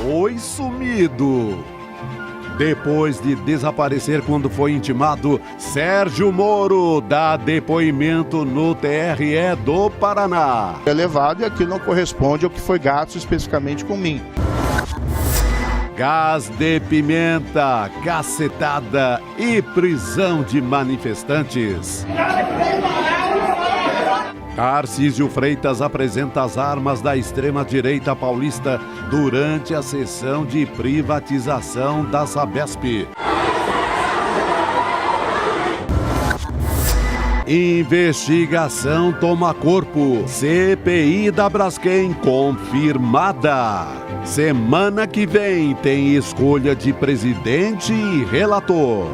foi sumido. Depois de desaparecer quando foi intimado, Sérgio Moro dá depoimento no TRE do Paraná. É levado e aquilo não corresponde ao que foi gasto especificamente com mim. Gás de pimenta, cacetada e prisão de manifestantes. Tarcísio Freitas apresenta as armas da extrema-direita paulista durante a sessão de privatização da Sabesp. Investigação toma corpo. CPI da Braskem confirmada. Semana que vem tem escolha de presidente e relator.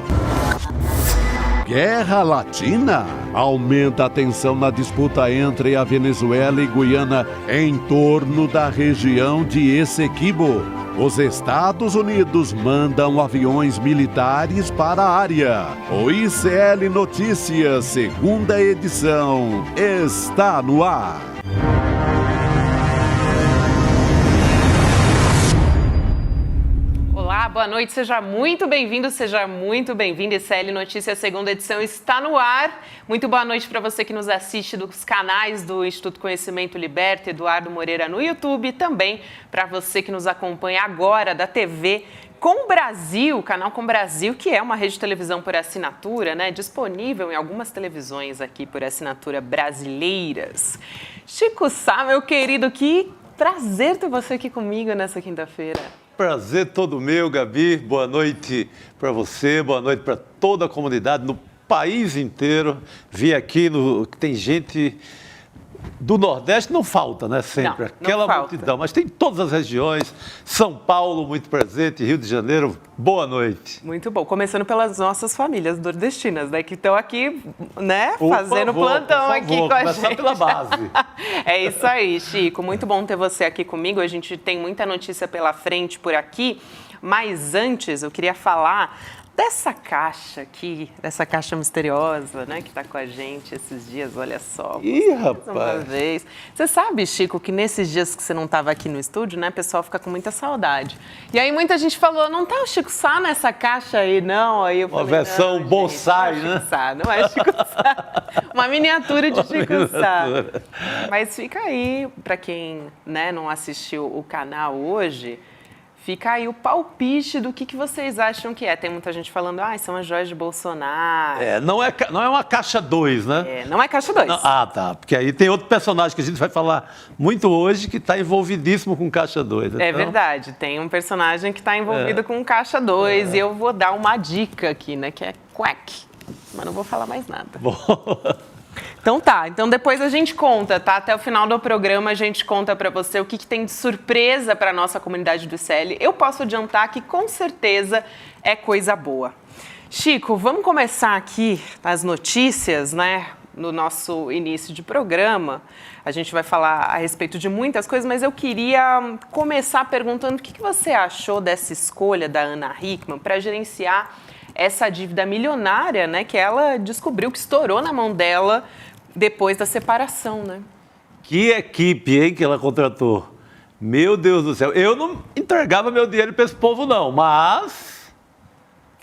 Guerra Latina? Aumenta a tensão na disputa entre a Venezuela e Guiana em torno da região de Essequibo. Os Estados Unidos mandam aviões militares para a área. O ICL Notícias, segunda edição, está no ar. Olá, boa noite, seja muito bem-vindo, seja muito bem-vinda. ICL Notícias, segunda edição, está no ar. Muito boa noite para você que nos assiste dos canais do Instituto Conhecimento Liberta, Eduardo Moreira no YouTube, e também para você que nos acompanha agora da TV Com Brasil, canal Com Brasil, que é uma rede de televisão por assinatura, né? Disponível em algumas televisões aqui por assinatura brasileiras. Chico Sá, meu querido, que prazer ter você aqui comigo nessa quinta-feira. Prazer todo meu, Gabi. Boa noite para você, boa noite para toda a comunidade no país inteiro. Vi aqui, tem gente do Nordeste, não falta, né? Sempre. Aquela multidão, mas tem todas as regiões. São Paulo, muito presente, Rio de Janeiro, boa noite. Muito bom. Começando pelas nossas famílias nordestinas, né? Que estão aqui, né? Fazendo plantão aqui com a gente. Pela base. É isso aí, Chico. Muito bom ter você aqui comigo. A gente tem muita notícia pela frente por aqui. Mas antes, eu queria falar dessa caixa aqui, dessa caixa misteriosa, né, que está com a gente esses dias, olha só. Ih, rapaz! Uma vez. Você sabe, Chico, que nesses dias que você não estava aqui no estúdio, né, o pessoal fica com muita saudade. E aí muita gente falou, não tá o Chico Sá nessa caixa aí, não? Aí eu falei, uma versão não, bonsai, gente, né? Chico Sá, não é Chico Sá. Uma miniatura de Chico Sá. Mas fica aí, para quem, né, não assistiu o canal hoje, fica aí o palpite do que vocês acham que é. Tem muita gente falando, são as joias de Bolsonaro. Não é uma caixa 2, né? Não é caixa 2. Tá. Porque aí tem outro personagem que a gente vai falar muito hoje que está envolvidíssimo com caixa 2. É verdade. Tem um personagem que está envolvido com caixa 2 e eu vou dar uma dica aqui, né? Que é quack. Mas não vou falar mais nada. Bom. Então tá, então depois a gente conta, tá? Até o final do programa a gente conta pra você o que tem de surpresa pra nossa comunidade do ICL. Eu posso adiantar que com certeza é coisa boa. Chico, vamos começar aqui as notícias, né? No nosso início de programa. A gente vai falar a respeito de muitas coisas, mas eu queria começar perguntando o que você achou dessa escolha da Ana Hickman para gerenciar essa dívida milionária, né, que ela descobriu que estourou na mão dela depois da separação, né? Que equipe, hein, que ela contratou. Meu Deus do céu. Eu não entregava meu dinheiro para esse povo, não, mas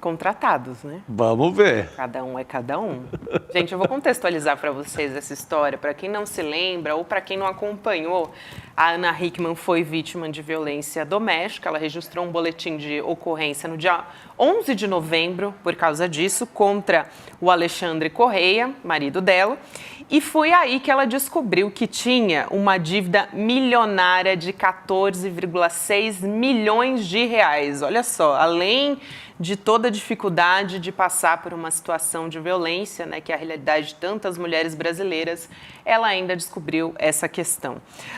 contratados, né? Vamos ver. Cada um é cada um. Gente, eu vou contextualizar para vocês essa história. Para quem não se lembra ou para quem não acompanhou, a Ana Hickman foi vítima de violência doméstica. Ela registrou um boletim de ocorrência no dia 11 de novembro, por causa disso, contra o Alexandre Correia, marido dela. E foi aí que ela descobriu que tinha uma dívida milionária de 14,6 milhões de reais. Olha só, além de toda a dificuldade de passar por uma situação de violência, né, que é a realidade de tantas mulheres brasileiras, ela ainda descobriu essa questão.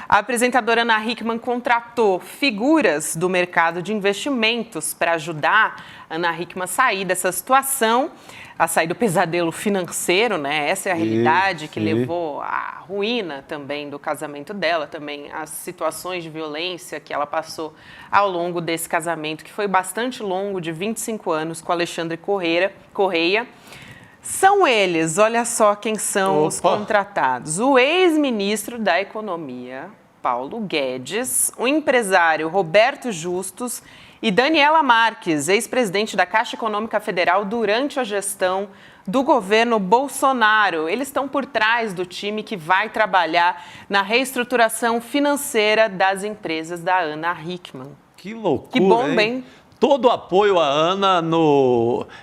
A apresentadora Ana Hickman contratou figuras do mercado de investimentos para ajudar a Ana Hickman a sair dessa situação, a sair do pesadelo financeiro, né? Essa é a realidade que levou à ruína também do casamento dela, também as situações de violência que ela passou ao longo desse casamento, que foi bastante longo, de 25 anos, com Alexandre Correia. São eles, olha só quem são os contratados. O ex-ministro da Economia, Paulo Guedes, o empresário Roberto Justus e Daniela Marques, ex-presidente da Caixa Econômica Federal durante a gestão do governo Bolsonaro. Eles estão por trás do time que vai trabalhar na reestruturação financeira das empresas da Ana Hickman. Que loucura, Que bomba, hein? Todo o apoio à Ana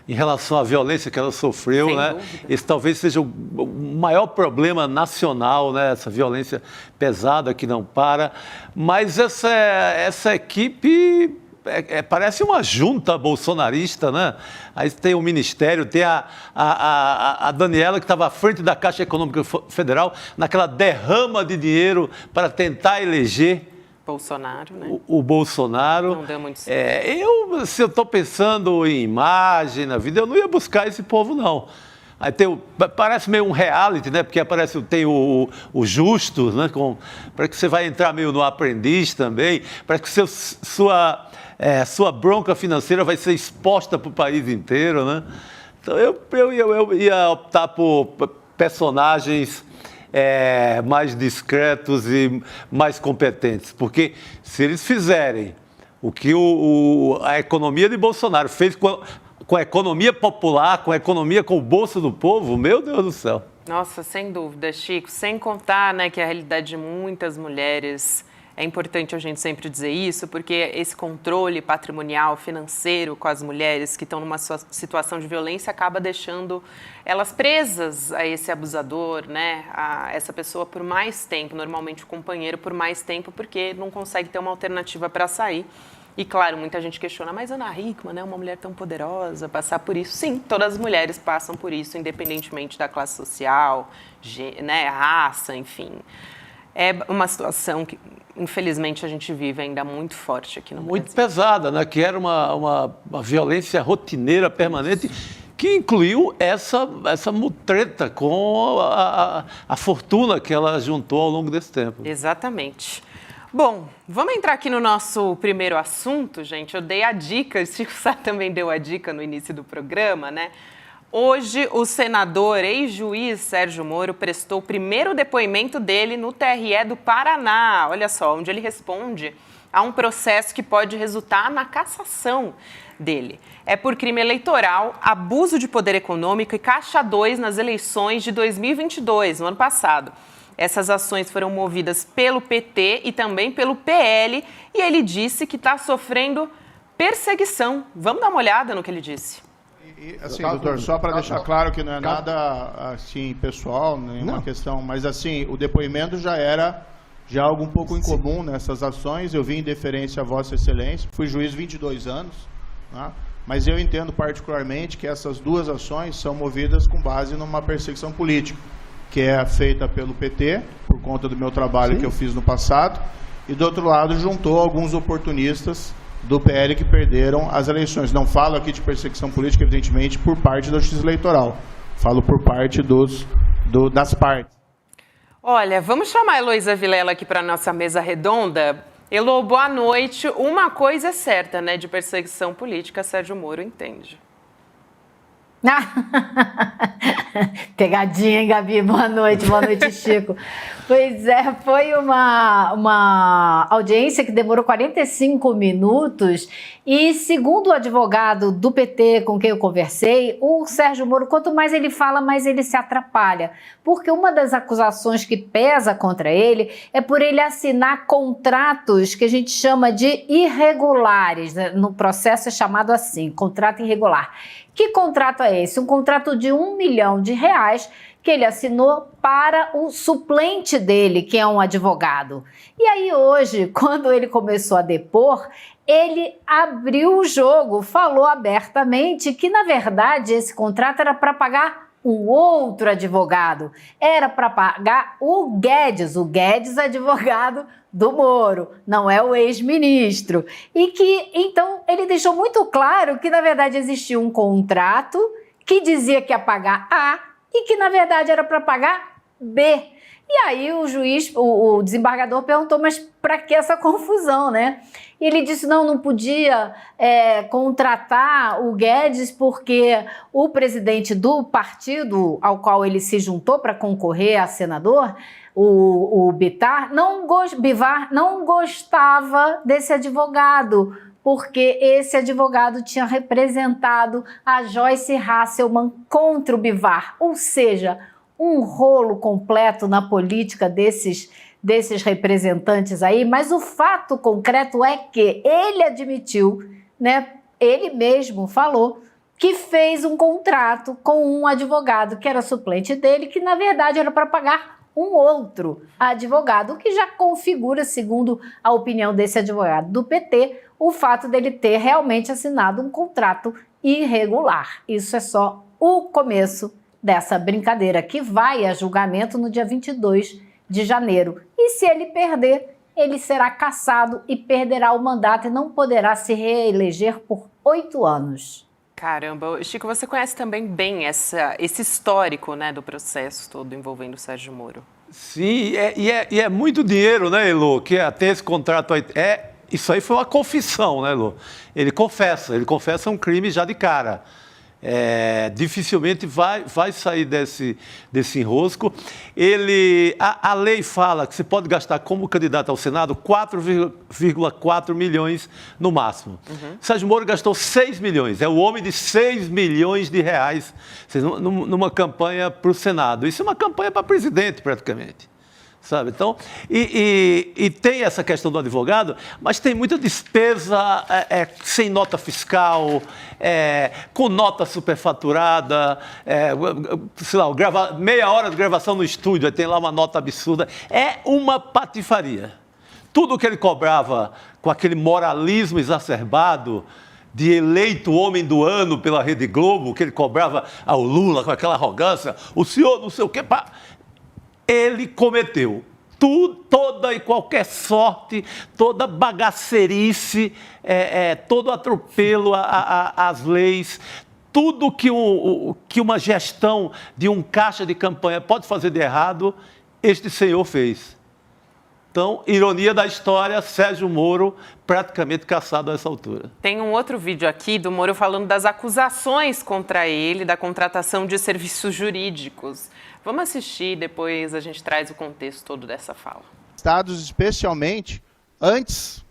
em relação à violência que ela sofreu, Sem né? dúvida. Esse talvez seja o maior problema nacional, né? Essa violência pesada que não para. Mas essa equipe parece uma junta bolsonarista, né? Aí tem o Ministério, tem a Daniela, que estava à frente da Caixa Econômica Federal, naquela derrama de dinheiro para tentar eleger Bolsonaro, né? o Bolsonaro. Não deu muito certo. Se eu estou pensando em imagem na vida, eu não ia buscar esse povo, não. Aí parece meio um reality, né? Porque tem o Justus, né? Parece que você vai entrar meio no aprendiz também. Parece que sua bronca financeira vai ser exposta para o país inteiro, né? Então eu ia optar por personagens mais discretos e mais competentes, porque se eles fizerem o que a economia de Bolsonaro fez com a economia popular, com a economia com o bolso do povo, meu Deus do céu. Nossa, sem dúvida, Chico. Sem contar, né, que a realidade de muitas mulheres, é importante a gente sempre dizer isso, porque esse controle patrimonial, financeiro com as mulheres que estão numa situação de violência acaba deixando elas presas a esse abusador, né, a essa pessoa por mais tempo, normalmente o companheiro por mais tempo, porque não consegue ter uma alternativa para sair. E, claro, muita gente questiona, mas Ana Hickman, né, uma mulher tão poderosa, passar por isso? Sim, todas as mulheres passam por isso, independentemente da classe social, né, raça, enfim. É uma situação que, infelizmente, a gente vive ainda muito forte aqui no Brasil. Muito pesada, né? Que era uma violência rotineira permanente, que incluiu essa mutreta com a fortuna que ela juntou ao longo desse tempo. Exatamente. Bom, vamos entrar aqui no nosso primeiro assunto, gente. Eu dei a dica, o Chico Sá também deu a dica no início do programa, né? Hoje, o senador ex-juiz Sérgio Moro prestou o primeiro depoimento dele no TRE do Paraná. Olha só, onde ele responde a um processo que pode resultar na cassação dele. É por crime eleitoral, abuso de poder econômico e caixa 2 nas eleições de 2022, no ano passado. Essas ações foram movidas pelo PT e também pelo PL, e ele disse que está sofrendo perseguição. Vamos dar uma olhada no que ele disse. Assim, doutor, só para deixar claro que não é nada assim pessoal, nenhuma questão, mas assim, o depoimento já era algo um pouco incomum nessas ações. Eu vim em deferência a Vossa Excelência, fui juiz 22 anos, né? Mas eu entendo particularmente que essas duas ações são movidas com base numa perseguição política, que é feita pelo PT, por conta do meu trabalho que eu fiz no passado, e do outro lado juntou alguns oportunistas do PL que perderam as eleições. Não falo aqui de perseguição política, evidentemente, por parte da Justiça Eleitoral. Falo por parte das partes. Olha, vamos chamar a Heloísa Vilela aqui para a nossa mesa redonda. Elô, boa noite. Uma coisa é certa, né, de perseguição política, Sérgio Moro entende. Pegadinha, hein, Gabi? Boa noite, Chico. Pois é, foi uma audiência que demorou 45 minutos e, segundo o advogado do PT com quem eu conversei, o Sérgio Moro, quanto mais ele fala, mais ele se atrapalha, porque uma das acusações que pesa contra ele é por ele assinar contratos que a gente chama de irregulares, né? No processo é chamado assim, contrato irregular. Que contrato é esse? Um contrato de R$1 milhão que ele assinou para o suplente dele, que é um advogado. E aí hoje, quando ele começou a depor, ele abriu o jogo, falou abertamente que, na verdade, esse contrato era para pagar um outro advogado. Era para pagar o Guedes advogado do Moro, não é o ex-ministro. E que, então, ele deixou muito claro que, na verdade, existia um contrato que dizia que ia pagar A e que, na verdade, era para pagar B. E aí o juiz, o desembargador perguntou, mas para que essa confusão, né? E ele disse, não podia contratar o Guedes porque o presidente do partido ao qual ele se juntou para concorrer a senador, o Bivar não gostava desse advogado, porque esse advogado tinha representado a Joyce Hasselmann contra o Bivar, ou seja, um rolo completo na política desses representantes aí, mas o fato concreto é que ele admitiu, né, ele mesmo falou que fez um contrato com um advogado que era suplente dele, que na verdade era para pagar um outro advogado, o que já configura, segundo a opinião desse advogado do PT, o fato dele ter realmente assinado um contrato irregular. Isso é só o começo dessa brincadeira, que vai a julgamento no dia 22 de janeiro. E se ele perder, ele será cassado e perderá o mandato e não poderá se reeleger por 8 anos. Caramba, Chico, você conhece também bem esse histórico, né, do processo todo envolvendo o Sérgio Moro. Sim, e é muito dinheiro, né, Elô, que até esse contrato aí, isso aí foi uma confissão, né, Elô? Ele confessa um crime já de cara. Dificilmente vai sair desse enrosco. A lei fala que você pode gastar como candidato ao Senado 4,4 milhões no máximo. Sérgio Moro gastou 6 milhões, é o homem de 6 milhões de reais numa campanha para o Senado. Isso é uma campanha para presidente, praticamente. Sabe? Então, e tem essa questão do advogado, mas tem muita despesa sem nota fiscal, com nota superfaturada, sei lá, meia hora de gravação no estúdio, aí tem lá uma nota absurda. É uma patifaria. Tudo que ele cobrava com aquele moralismo exacerbado de eleito homem do ano pela Rede Globo, que ele cobrava ao Lula com aquela arrogância, o senhor não sei o quê, pá. Ele cometeu toda e qualquer sorte, toda bagacerice, todo atropelo às leis, tudo que uma gestão de um caixa de campanha pode fazer de errado, este senhor fez. Então, ironia da história, Sérgio Moro praticamente cassado a essa altura. Tem um outro vídeo aqui do Moro falando das acusações contra ele, da contratação de serviços jurídicos. Vamos assistir e depois a gente traz o contexto todo dessa fala. Estados, especialmente antes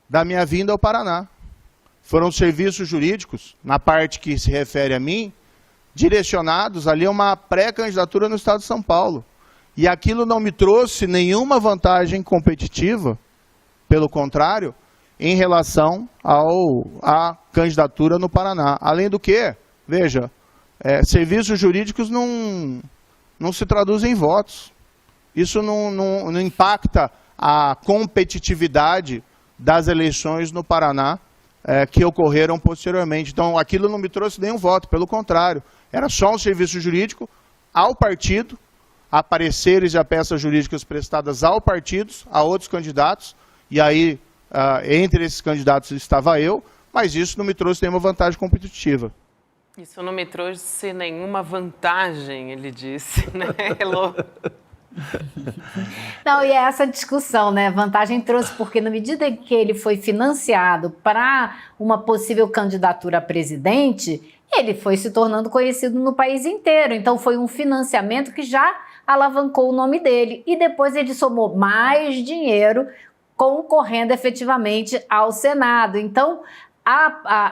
da minha vinda ao Paraná. Foram serviços jurídicos, na parte que se refere a mim, direcionados ali a uma pré-candidatura no estado de São Paulo. E aquilo não me trouxe nenhuma vantagem competitiva, pelo contrário, em relação à candidatura no Paraná. Além do que, veja, serviços jurídicos não se traduzem em votos. Isso não impacta a competitividade das eleições no Paraná que ocorreram posteriormente. Então, aquilo não me trouxe nenhum voto, pelo contrário. Era só um serviço jurídico ao partido, a pareceres e a peças jurídicas prestadas ao partido, a outros candidatos, e aí, entre esses candidatos estava eu, mas isso não me trouxe nenhuma vantagem competitiva. Isso não me trouxe nenhuma vantagem, ele disse, né, Elô? Não, e é essa discussão, né? Vantagem trouxe porque na medida em que ele foi financiado para uma possível candidatura a presidente, ele foi se tornando conhecido no país inteiro. Então foi um financiamento que já alavancou o nome dele. E depois ele somou mais dinheiro concorrendo efetivamente ao Senado. Então,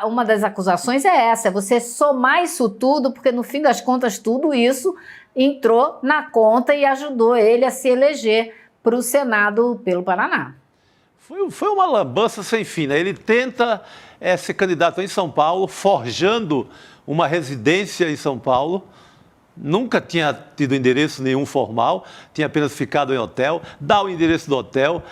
uma das acusações é essa, é você somar isso tudo, porque no fim das contas tudo isso entrou na conta e ajudou ele a se eleger para o Senado pelo Paraná. Foi uma lambança sem fim, né? Ele tenta ser candidato em São Paulo, forjando uma residência em São Paulo, nunca tinha tido endereço nenhum formal, tinha apenas ficado em hotel, dá o endereço do hotel.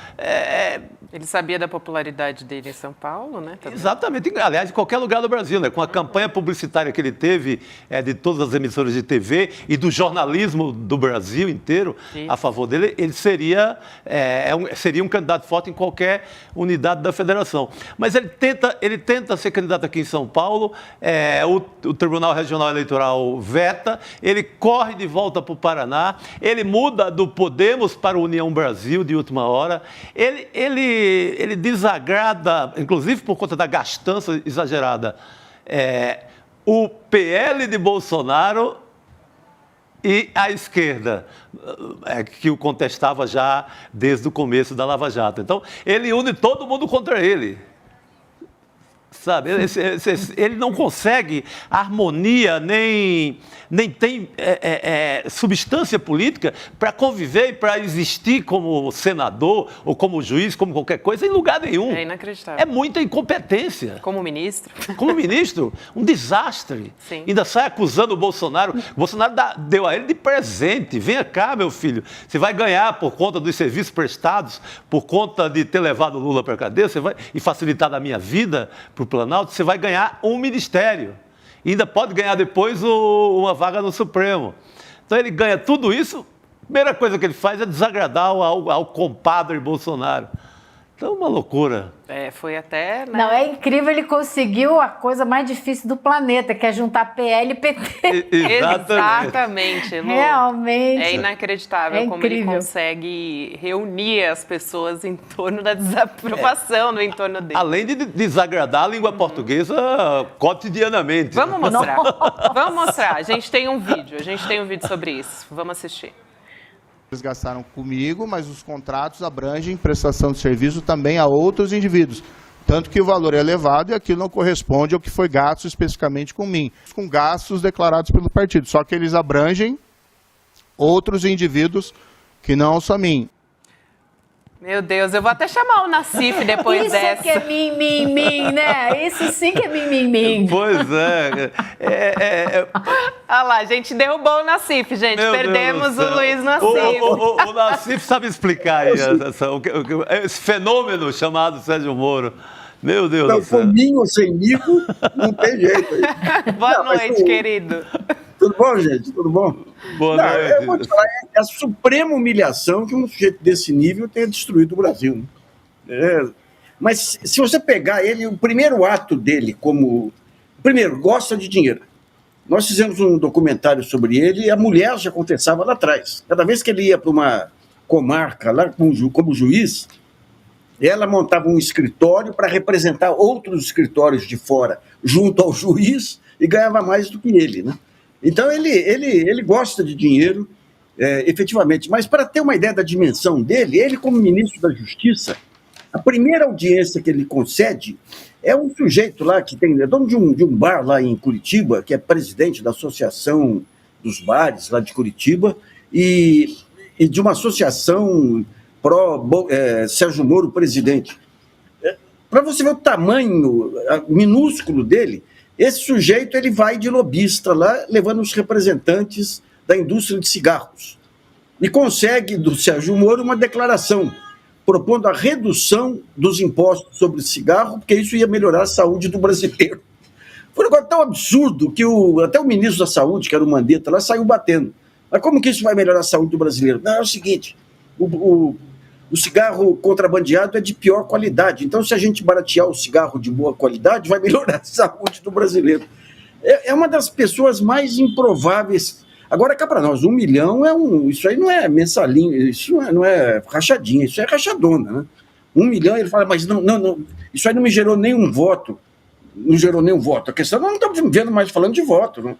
Ele sabia da popularidade dele em São Paulo, né? Também. Exatamente, aliás, em qualquer lugar do Brasil, né? Com a campanha publicitária que ele teve de todas as emissoras de TV e do jornalismo do Brasil inteiro a favor dele, ele seria um candidato forte em qualquer unidade da federação. Mas ele tenta ser candidato aqui em São Paulo, o Tribunal Regional Eleitoral veta, ele corre de volta para o Paraná, ele muda do Podemos para o União Brasil de última hora, ele desagrada, inclusive por conta da gastança exagerada, o PL de Bolsonaro e a esquerda, que o contestava já desde o começo da Lava Jato. Então, ele une todo mundo contra ele. Sabe? Ele não consegue harmonia, nem tem substância política para conviver e para existir como senador ou como juiz, como qualquer coisa, em lugar nenhum. É inacreditável. É muita incompetência. Como ministro. Como ministro, um desastre. Sim. Ainda sai acusando o Bolsonaro. O Bolsonaro deu a ele de presente. Venha cá, meu filho. Você vai ganhar por conta dos serviços prestados, por conta de ter levado o Lula para a cadeia, e facilitado a minha vida para o Planalto, você vai ganhar um ministério. E ainda pode ganhar depois uma vaga no Supremo. Então ele ganha tudo isso, a primeira coisa que ele faz é desagradar ao compadre Bolsonaro. Então, uma loucura. Foi até... Né? Não, é incrível, ele conseguiu a coisa mais difícil do planeta, que é juntar PL e PT. Exatamente, Lu. Realmente. É inacreditável como ele consegue reunir as pessoas em torno da desaprovação no entorno dele. Além de desagradar a língua portuguesa cotidianamente. Vamos mostrar. Vamos mostrar. A gente tem um vídeo sobre isso. Vamos assistir. Eles gastaram comigo, mas os contratos abrangem prestação de serviço também a outros indivíduos. Tanto que o valor é elevado e aquilo não corresponde ao que foi gasto especificamente com mim. Com gastos declarados pelo partido. Só que eles abrangem outros indivíduos que não só mim. Meu Deus, eu vou até chamar o Nassif depois dessa. Isso que é mim, né? Isso sim que é mim. Pois é. Olha lá, a gente derrubou o Nassif, gente. Perdemos o Luiz Nassif. O Nassif sabe explicar aí esse fenômeno chamado Sérgio Moro. Meu Deus do céu. Comigo ou semigo, não tem jeito. Boa noite, querido. Tudo bom, gente? Tudo bom? Boa noite. Eu vou te falar, é a suprema humilhação que um sujeito desse nível tenha destruído o Brasil. Mas se você pegar ele, o primeiro ato dele Primeiro, gosta de dinheiro. Nós fizemos um documentário sobre ele e a mulher já confessava lá atrás. Cada vez que ele ia para uma comarca, lá como juiz, ela montava um escritório para representar outros escritórios de fora junto ao juiz e ganhava mais do que ele, né? Então, ele gosta de dinheiro, efetivamente. Mas, para ter uma ideia da dimensão dele, ele, como ministro da Justiça, a primeira audiência que ele concede é um sujeito lá que é dono de um bar lá em Curitiba, que é presidente da Associação dos Bares lá de Curitiba, e de uma associação pró-Sérgio Moro, presidente. Para você ver o tamanho minúsculo dele, esse sujeito ele vai de lobista lá, levando os representantes da indústria de cigarros. E consegue, do Sérgio Moro, uma declaração propondo a redução dos impostos sobre cigarro, porque isso ia melhorar a saúde do brasileiro. Foi um negócio tão absurdo que até o ministro da Saúde, que era o Mandetta, lá saiu batendo. Mas como que isso vai melhorar a saúde do brasileiro? Não, é o seguinte, o cigarro contrabandeado é de pior qualidade. Então, se a gente baratear o cigarro de boa qualidade, vai melhorar a saúde do brasileiro. É uma das pessoas mais improváveis. Agora, cá para nós, 1 milhão isso aí não é mensalinho, isso não é rachadinha, isso é rachadona, né? 1 milhão, ele fala, mas não, isso aí não me gerou nenhum voto. Não gerou nenhum voto. A questão, nós não estamos vendo mais falando de voto, né?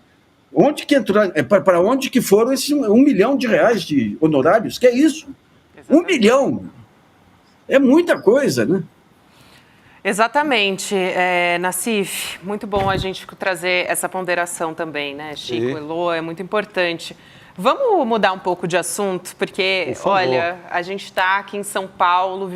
Onde que entrou, para onde que foram esses 1 milhão de reais de honorários? Que é isso? Exatamente. 1 milhão. É muita coisa, né? Exatamente. Nassif, muito bom a gente trazer essa ponderação também, né, Chico? Elô, é muito importante. Vamos mudar um pouco de assunto, porque, olha, a gente está aqui em São Paulo,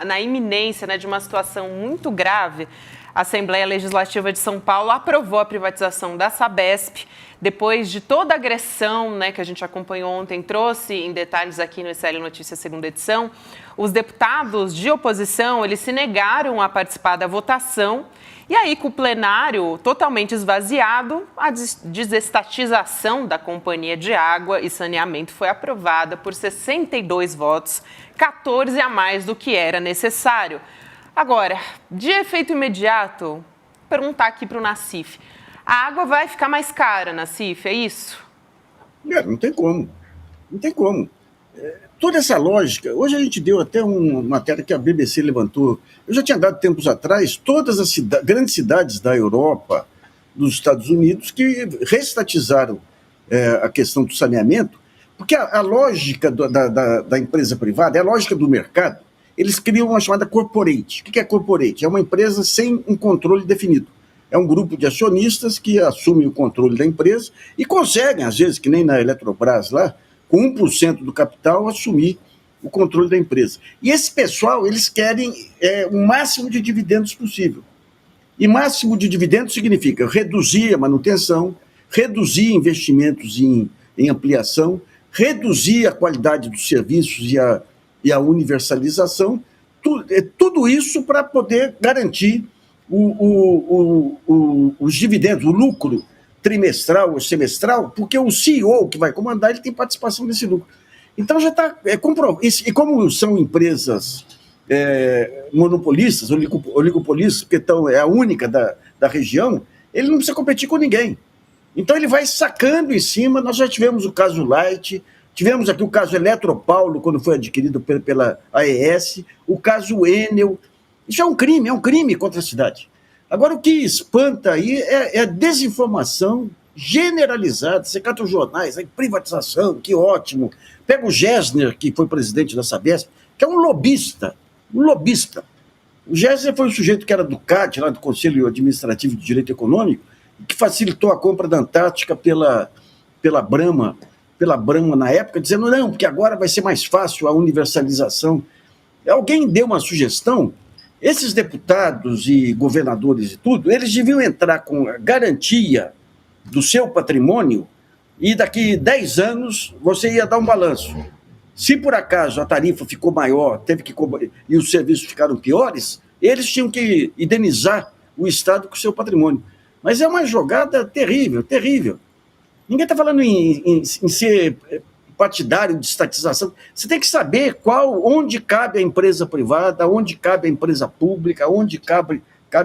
na iminência, né, de uma situação muito grave. A Assembleia Legislativa de São Paulo aprovou a privatização da Sabesp, depois de toda a agressão, né, que a gente acompanhou ontem, trouxe em detalhes aqui no SL Notícias, segunda edição. Os deputados de oposição, eles se negaram a participar da votação. E aí, com o plenário totalmente esvaziado, a desestatização da Companhia de Água e Saneamento foi aprovada por 62 votos, 14 a mais do que era necessário. Agora, de efeito imediato, vou perguntar aqui para o Nassif. A água vai ficar mais cara, Nassif, é isso? Não tem como. Não tem como. Toda essa lógica, hoje a gente deu até uma matéria que a BBC levantou. Eu já tinha dado tempos atrás, todas as grandes cidades da Europa, dos Estados Unidos, que reestatizaram a questão do saneamento, porque a lógica da empresa privada é a lógica do mercado. Eles criam uma chamada corporate. O que é corporate? É uma empresa sem um controle definido. É um grupo de acionistas que assumem o controle da empresa e conseguem, às vezes, que nem na Eletrobras lá, com 1% do capital, assumir o controle da empresa. E esse pessoal, eles querem o máximo de dividendos possível. E máximo de dividendos significa reduzir a manutenção, reduzir investimentos em ampliação, reduzir a qualidade dos serviços e a universalização, tudo isso para poder garantir os dividendos, o lucro trimestral ou semestral, porque o CEO que vai comandar, ele tem participação nesse lucro. Então já está comprovado. E como são empresas monopolistas, oligopolistas, porque é a única da região, ele não precisa competir com ninguém. Então ele vai sacando em cima. Nós já tivemos o caso Light, tivemos aqui o caso Eletropaulo, quando foi adquirido pela AES, o caso Enel. Isso é um crime contra a cidade. Agora, o que espanta aí é a desinformação generalizada. Você cata os jornais, a privatização, que ótimo. Pega o Gessner, que foi presidente da Sabesp, que é um lobista. O Gessner foi o sujeito que era do CAD, lá do Conselho Administrativo de Direito Econômico, que facilitou a compra da Antártica pela Brahma na época, dizendo, não, porque agora vai ser mais fácil a universalização. Alguém deu uma sugestão, esses deputados e governadores e tudo, eles deviam entrar com a garantia do seu patrimônio e daqui 10 anos você ia dar um balanço. Se por acaso a tarifa ficou maior, e os serviços ficaram piores, eles tinham que indenizar o Estado com o seu patrimônio. Mas é uma jogada terrível. Ninguém está falando em ser partidário de estatização. Você tem que saber onde cabe a empresa privada, onde cabe a empresa pública, onde cabe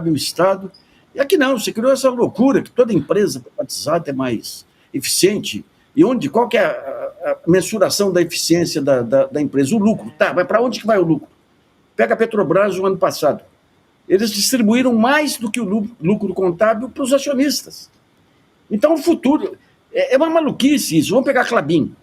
o Estado. E aqui não, você criou essa loucura que toda empresa privatizada é mais eficiente. E qual que é a mensuração da eficiência da empresa? O lucro. Tá, mas para onde que vai o lucro? Pega a Petrobras no ano passado. Eles distribuíram mais do que o lucro contábil para os acionistas. Então, o futuro... É uma maluquice isso. Vamos pegar a Klabin.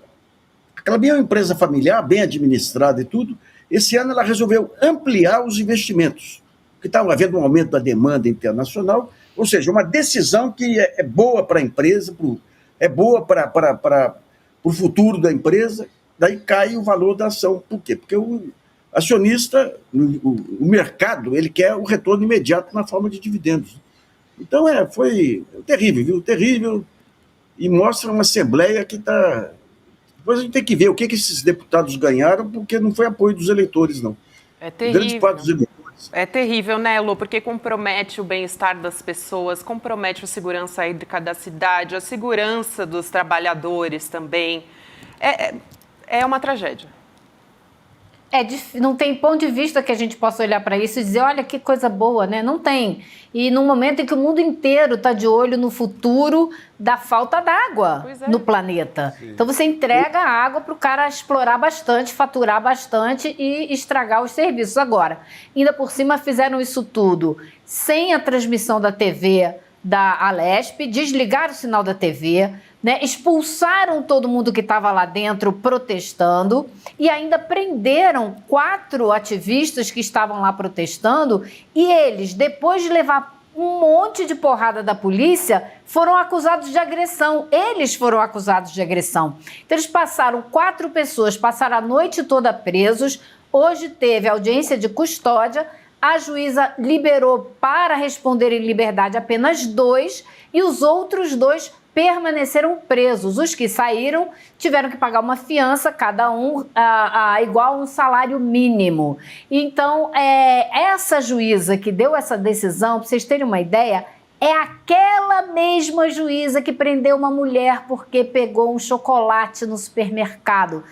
A Klabin é uma empresa familiar, bem administrada e tudo. Esse ano ela resolveu ampliar os investimentos, porque estava havendo um aumento da demanda internacional, ou seja, uma decisão que é boa para a empresa, é boa para o futuro da empresa, daí cai o valor da ação. Por quê? Porque o acionista, o mercado, ele quer o retorno imediato na forma de dividendos. Então, foi terrível, viu? Terrível, e mostra uma Assembleia que está... Depois a gente tem que ver o que esses deputados ganharam, porque não foi apoio dos eleitores, não. É terrível. Grande parte dos eleitores. É terrível, né, Elô? Porque compromete o bem-estar das pessoas, compromete a segurança hídrica da cidade, a segurança dos trabalhadores também. É uma tragédia. Não tem ponto de vista que a gente possa olhar para isso e dizer, olha que coisa boa, né? Não tem. E no momento em que o mundo inteiro está de olho no futuro da falta d'água no planeta. Sim. Então você entrega a água para o cara explorar bastante, faturar bastante e estragar os serviços. Agora, ainda por cima fizeram isso tudo sem a transmissão da TV da Alesp, desligaram o sinal da TV, né, expulsaram todo mundo que estava lá dentro protestando e ainda prenderam 4 ativistas que estavam lá protestando e eles, depois de levar um monte de porrada da polícia, foram acusados de agressão. Eles foram acusados de agressão. Então eles passaram 4 pessoas, passaram a noite toda presos. Hoje teve audiência de custódia. A juíza liberou para responder em liberdade apenas 2 e os outros 2 permaneceram presos. Os que saíram tiveram que pagar uma fiança, cada um igual a um salário mínimo. Então, essa juíza que deu essa decisão, para vocês terem uma ideia, é aquela mesma juíza que prendeu uma mulher porque pegou um chocolate no supermercado.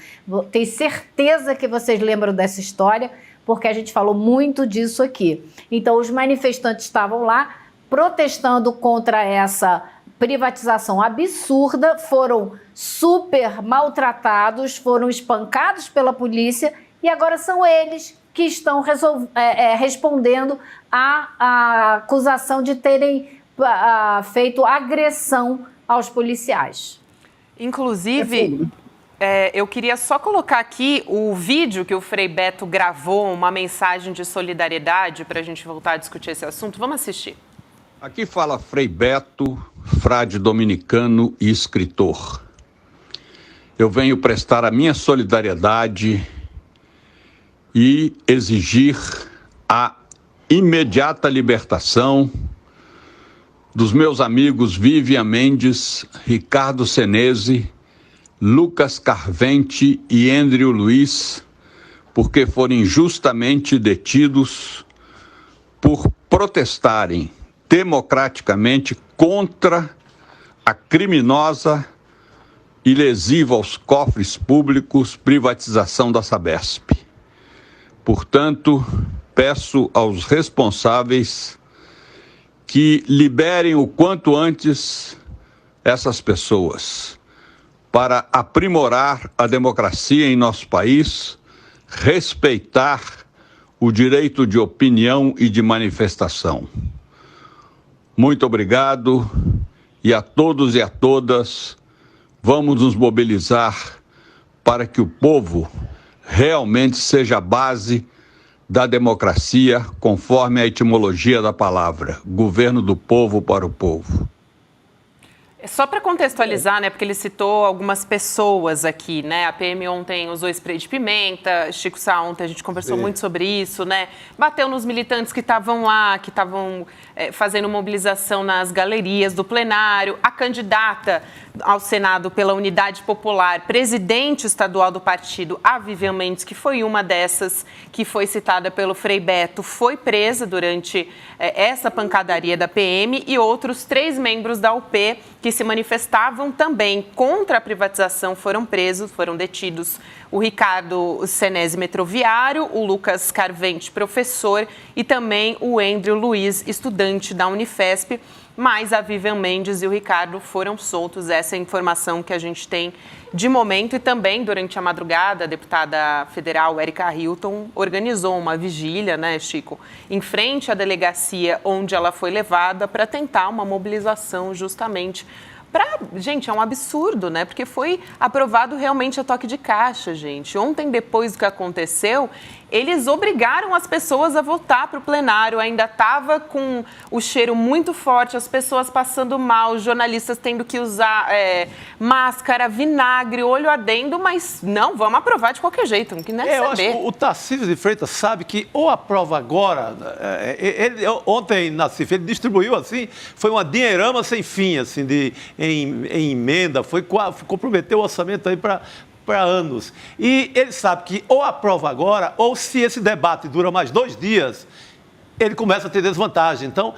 Tenho certeza que vocês lembram dessa história, porque a gente falou muito disso aqui. Então, os manifestantes estavam lá protestando contra essa privatização absurda, foram super maltratados, foram espancados pela polícia e agora são eles que estão respondendo à acusação de terem feito agressão aos policiais. Inclusive, eu queria só colocar aqui o vídeo que o Frei Beto gravou, uma mensagem de solidariedade, para a gente voltar a discutir esse assunto. Vamos assistir. Aqui fala Frei Beto, frade dominicano e escritor. Eu venho prestar a minha solidariedade e exigir a imediata libertação dos meus amigos Vivian Mendes, Ricardo Senese, Lucas Carvente e Andrew Luiz, porque foram injustamente detidos por protestarem democraticamente contra a criminosa e lesiva aos cofres públicos privatização da Sabesp. Portanto, peço aos responsáveis que liberem o quanto antes essas pessoas para aprimorar a democracia em nosso país, respeitar o direito de opinião e de manifestação. Muito obrigado e a todos e a todas, vamos nos mobilizar para que o povo realmente seja a base da democracia, conforme a etimologia da palavra, governo do povo para o povo. Só para contextualizar, né, porque ele citou algumas pessoas aqui, né? A PM ontem usou spray de pimenta, Chico Sá ontem a gente conversou muito sobre isso, né? Bateu nos militantes que estavam lá, que estavam fazendo mobilização nas galerias do plenário. A candidata ao Senado pela Unidade Popular, presidente estadual do partido, a Vivian Mendes, que foi uma dessas que foi citada pelo Frei Beto, foi presa durante essa pancadaria da PM, e outros 3 membros da UP que se manifestavam também contra a privatização foram presos, foram detidos. O Ricardo Senese, metroviário, o Lucas Carvente, professor, e também o Andrew Luiz, estudante da Unifesp. Mas a Vivian Mendes e o Ricardo foram soltos. Essa é a informação que a gente tem de momento. E também, durante a madrugada, a deputada federal Érica Hilton organizou uma vigília, né, Chico, em frente à delegacia onde ela foi levada para tentar uma mobilização justamente gente, é um absurdo, né? Porque foi aprovado realmente a toque de caixa, gente. Ontem, depois do que aconteceu, eles obrigaram as pessoas a voltar para o plenário. Ainda estava com o cheiro muito forte, as pessoas passando mal, os jornalistas tendo que usar máscara, vinagre, olho ardendo, mas não, vamos aprovar de qualquer jeito, não quer nem saber. Eu acho que o Tarcísio de Freitas sabe que ou aprova agora, ontem, Nassif, ele distribuiu assim, foi uma dinheirama sem fim, assim, em emenda, comprometeu o orçamento aí para anos. E ele sabe que ou aprova agora, ou se esse debate dura mais 2 dias, ele começa a ter desvantagem. Então,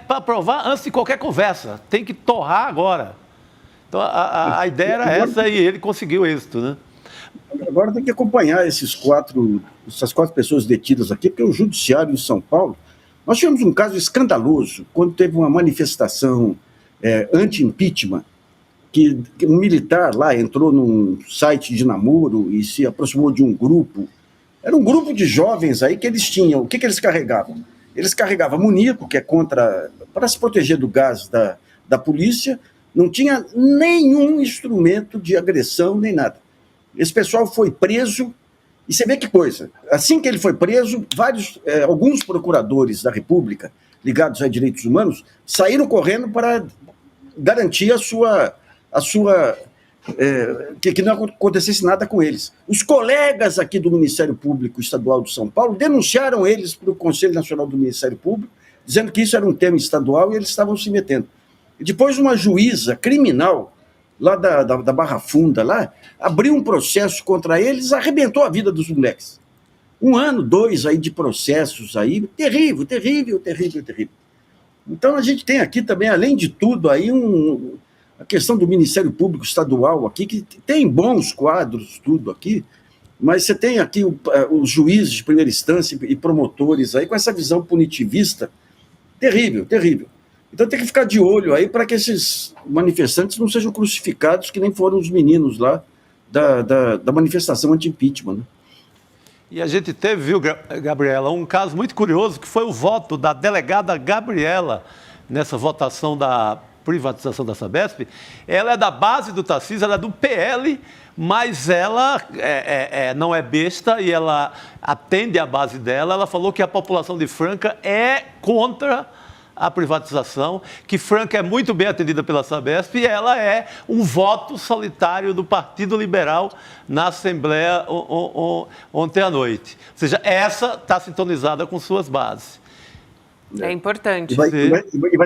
para aprovar antes de qualquer conversa, tem que torrar agora. Então, a ideia era essa e ele conseguiu êxito, né? Agora tem que acompanhar essas 4 pessoas detidas aqui, porque o judiciário de São Paulo, nós tivemos um caso escandaloso, quando teve uma manifestação anti-impeachment, que um militar lá entrou num site de namoro e se aproximou de um grupo. Era um grupo de jovens aí que eles tinham. O que eles carregavam? Eles carregavam amoníaco, que é para se proteger do gás da polícia. Não tinha nenhum instrumento de agressão, nem nada. Esse pessoal foi preso, e você vê que coisa. Assim que ele foi preso, alguns procuradores da República, ligados a direitos humanos, saíram correndo para garantir que não acontecesse nada com eles. Os colegas aqui do Ministério Público Estadual de São Paulo denunciaram eles para o Conselho Nacional do Ministério Público, dizendo que isso era um tema estadual e eles estavam se metendo. E depois uma juíza criminal, lá da Barra Funda, lá, abriu um processo contra eles, arrebentou a vida dos moleques. 1 ano, 2 aí de processos aí, terrível. Então a gente tem aqui também, além de tudo, aí a questão do Ministério Público Estadual aqui, que tem bons quadros, tudo aqui, mas você tem aqui os juízes de primeira instância e promotores aí com essa visão punitivista terrível. Então tem que ficar de olho aí para que esses manifestantes não sejam crucificados, que nem foram os meninos lá da manifestação anti-impeachment, né? E a gente teve, viu, Gabriela, um caso muito curioso, que foi o voto da delegada Gabriela nessa votação da privatização da Sabesp, ela é da base do Tarcísio, ela é do PL, mas ela não é besta e ela atende à base dela. Ela falou que a população de Franca é contra a privatização, que Franca é muito bem atendida pela Sabesp e ela é um voto solitário do Partido Liberal na Assembleia ontem à noite. Ou seja, essa está sintonizada com suas bases. É importante. E vai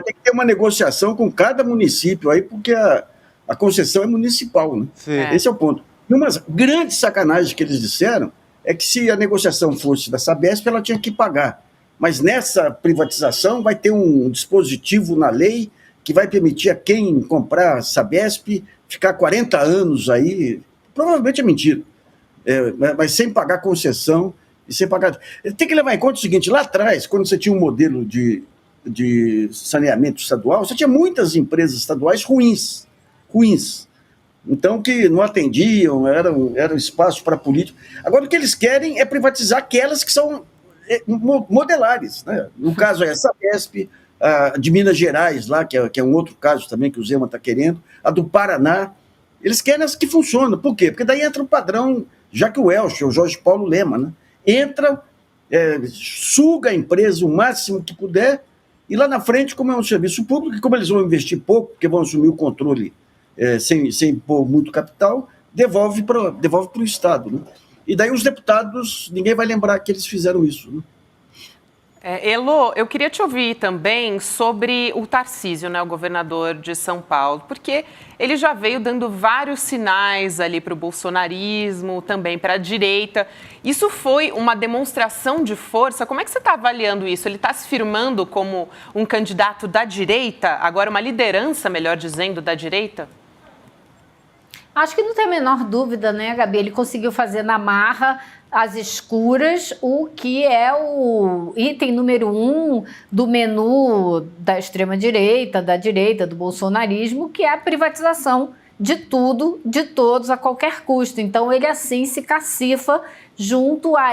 ter que ter uma negociação com cada município aí, porque a concessão é municipal, né? Esse é o ponto. E uma grande sacanagem que eles disseram é que se a negociação fosse da Sabesp, ela tinha que pagar. Mas nessa privatização vai ter um dispositivo na lei que vai permitir a quem comprar a Sabesp ficar 40 anos aí, provavelmente é mentira, mas sem pagar concessão e sem pagar... Tem que levar em conta o seguinte, lá atrás, quando você tinha um modelo de saneamento estadual, você tinha muitas empresas estaduais ruins, então que não atendiam, era espaço para político. Agora o que eles querem é privatizar aquelas que são modelares, né? No caso é a Sabesp, a de Minas Gerais, lá, que é um outro caso também que o Zema está querendo, a do Paraná. Eles querem as que funcionam. Por quê? Porque daí entra o padrão Jacques Welch, o Jorge Paulo Lema, né? Entra, suga a empresa o máximo que puder, e lá na frente, como é um serviço público, e como eles vão investir pouco, porque vão assumir o controle sem pôr muito capital, devolve para o Estado, né? E daí os deputados, ninguém vai lembrar que eles fizeram isso, né? Elô, eu queria te ouvir também sobre o Tarcísio, né, o governador de São Paulo, porque ele já veio dando vários sinais ali para o bolsonarismo, também para a direita. Isso foi uma demonstração de força? Como é que você está avaliando isso? Ele está se firmando como um candidato da direita, agora uma liderança, melhor dizendo, da direita? Acho que não tem a menor dúvida, né, Gabi? Ele conseguiu fazer na marra, às escuras, o que é o item número 1 do menu da extrema-direita, da direita, do bolsonarismo, que é a privatização de tudo, de todos, a qualquer custo. Então, ele assim se cacifa junto a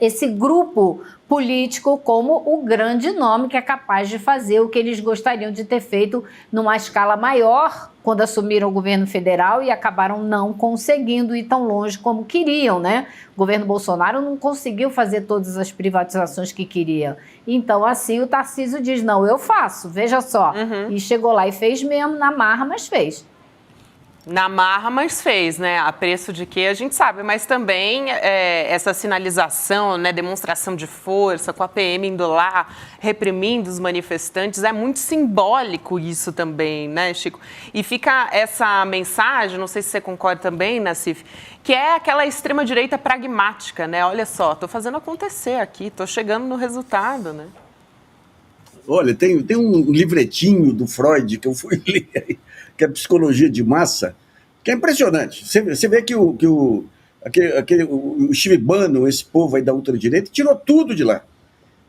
esse grupo político como o grande nome que é capaz de fazer o que eles gostariam de ter feito numa escala maior quando assumiram o governo federal e acabaram não conseguindo ir tão longe como queriam, né? O governo Bolsonaro não conseguiu fazer todas as privatizações que queria. Então, assim, o Tarcísio diz, não, eu faço, veja só. E chegou lá e fez mesmo, na marra, mas fez. Na marra, mas fez, né? A preço de quê, a gente sabe. Mas também essa sinalização, né, demonstração de força, com a PM indo lá, reprimindo os manifestantes, é muito simbólico isso também, né, Chico? E fica essa mensagem, não sei se você concorda também, Nassif, que é aquela extrema-direita pragmática, né? Olha só, estou fazendo acontecer aqui, estou chegando no resultado, né? Olha, tem um livretinho do Freud que eu fui ler aí, que é Psicologia de Massa, que é impressionante. Você vê que o Steve Bannon, esse povo aí da ultradireita, tirou tudo de lá.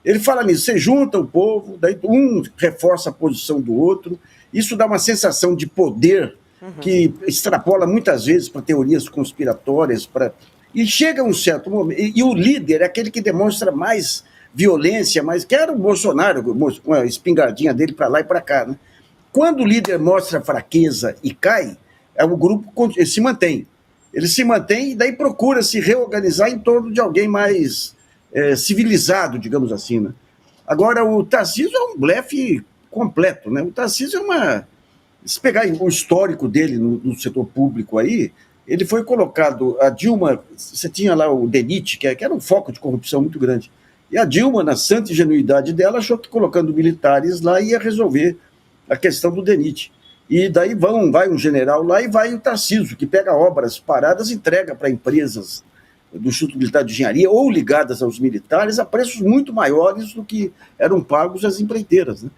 Ele fala nisso, você junta o povo, daí um reforça a posição do outro, isso dá uma sensação de poder que extrapola muitas vezes para teorias conspiratórias, e chega um certo momento, e o líder é aquele que demonstra mais violência, que era o Bolsonaro, com a espingardinha dele para lá e para cá, né? Quando o líder mostra fraqueza e cai, o grupo se mantém. Ele se mantém e daí procura se reorganizar em torno de alguém mais civilizado, digamos assim, né? Agora, o Tarcísio é um blefe completo, né? O Tarcísio se pegar o histórico dele no setor público aí, ele foi colocado, a Dilma, você tinha lá o DENIT, que era um foco de corrupção muito grande, e a Dilma, na santa ingenuidade dela, achou que colocando militares lá ia resolver a questão do DENIT. E daí vai um general lá e vai o Tarcísio, que pega obras paradas e entrega para empresas do Instituto Militar de Engenharia ou ligadas aos militares a preços muito maiores do que eram pagos às empreiteiras, né?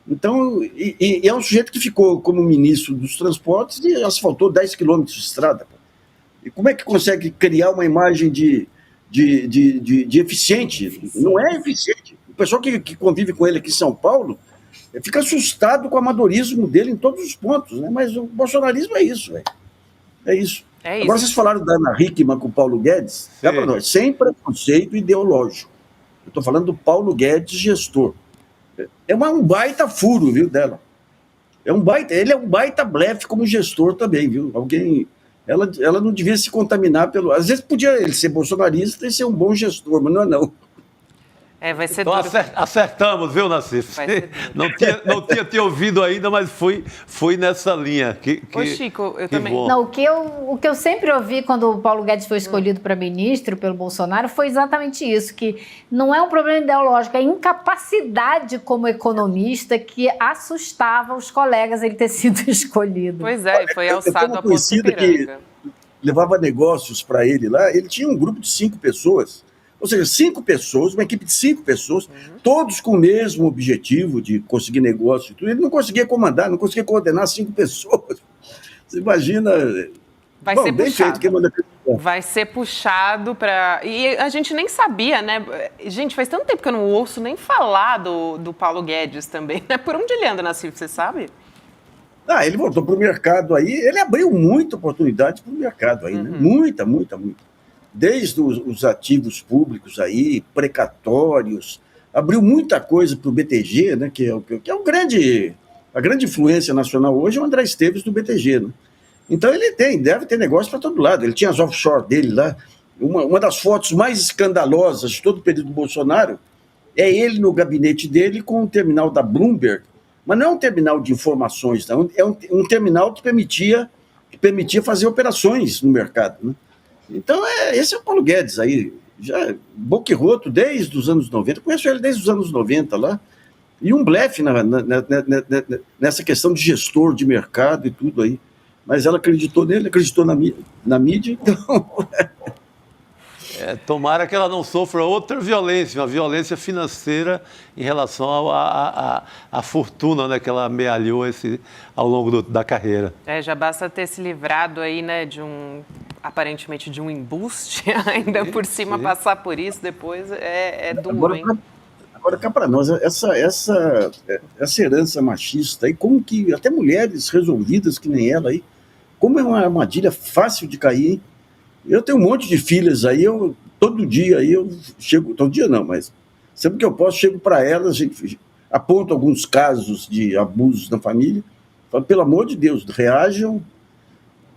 Então, é um sujeito que ficou como ministro dos transportes e asfaltou 10 quilômetros de estrada. E como é que consegue criar uma imagem de eficiente? Não é eficiente. O pessoal que convive com ele aqui em São Paulo fica assustado com o amadorismo dele em todos os pontos, né? Mas o bolsonarismo é isso, velho. É isso. Agora vocês falaram da Ana Hickman com o Paulo Guedes, para nós, sem preconceito ideológico. Eu estou falando do Paulo Guedes, gestor. É um baita furo, viu, dela. Ele é um baita blefe como gestor também, viu? Ela não devia se contaminar pelo... Às vezes podia ele ser bolsonarista e ser um bom gestor, mas não. Vai ser então duro. acertamos, viu, Nassif? Não tinha te ouvido ainda, mas fui nessa linha. Ô, Chico, eu também... Bom. Não, o que eu sempre ouvi quando o Paulo Guedes foi escolhido para ministro pelo Bolsonaro foi exatamente isso, que não é um problema ideológico, é incapacidade como economista que assustava os colegas ele ter sido escolhido. Pois é, e foi alçado a Poço Ipiranga. Que levava negócios para ele lá, ele tinha um grupo de 5 pessoas. Ou seja, 5 pessoas, uma equipe de 5 pessoas, todos com o mesmo objetivo de conseguir negócio e tudo. Ele não conseguia comandar, não conseguia coordenar 5 pessoas. Você imagina... Vai ser puxado. Vai ser puxado para... E a gente nem sabia, né? Gente, faz tanto tempo que eu não ouço nem falar do Paulo Guedes também, né? Por onde ele anda, Nassif, você sabe? Ele voltou para o mercado aí, ele abriu muita oportunidade para o mercado aí, né? Muita. Desde os ativos públicos aí, precatórios, abriu muita coisa para o BTG, né, que é a grande influência nacional hoje, é o André Esteves do BTG. Né? Então ele deve ter negócio para todo lado. Ele tinha as offshore dele lá. Uma das fotos mais escandalosas de todo o período do Bolsonaro é ele no gabinete dele com o terminal da Bloomberg, mas não é um terminal de informações, não, é um terminal que permitia fazer operações no mercado, né? Então, esse é o Paulo Guedes aí, já boquirroto desde os anos 90, conheço ele desde os anos 90 lá, e um blefe nessa questão de gestor de mercado e tudo aí. Mas ela acreditou nele, acreditou na mídia, então... Tomara que ela não sofra outra violência, uma violência financeira em relação à fortuna, né, que ela amealhou ao longo da carreira. Já basta ter se livrado aí, né, aparentemente de um embuste, ainda por cima passar por isso depois é duro, hein? Agora, cá para nós, essa herança machista aí, como que até mulheres resolvidas que nem ela aí, como é uma armadilha fácil de cair, hein? Eu tenho um monte de filhas aí, todo dia aí eu chego, todo dia não, mas sempre que eu posso, chego para elas, aponto alguns casos de abusos na família, falo, pelo amor de Deus, reajam.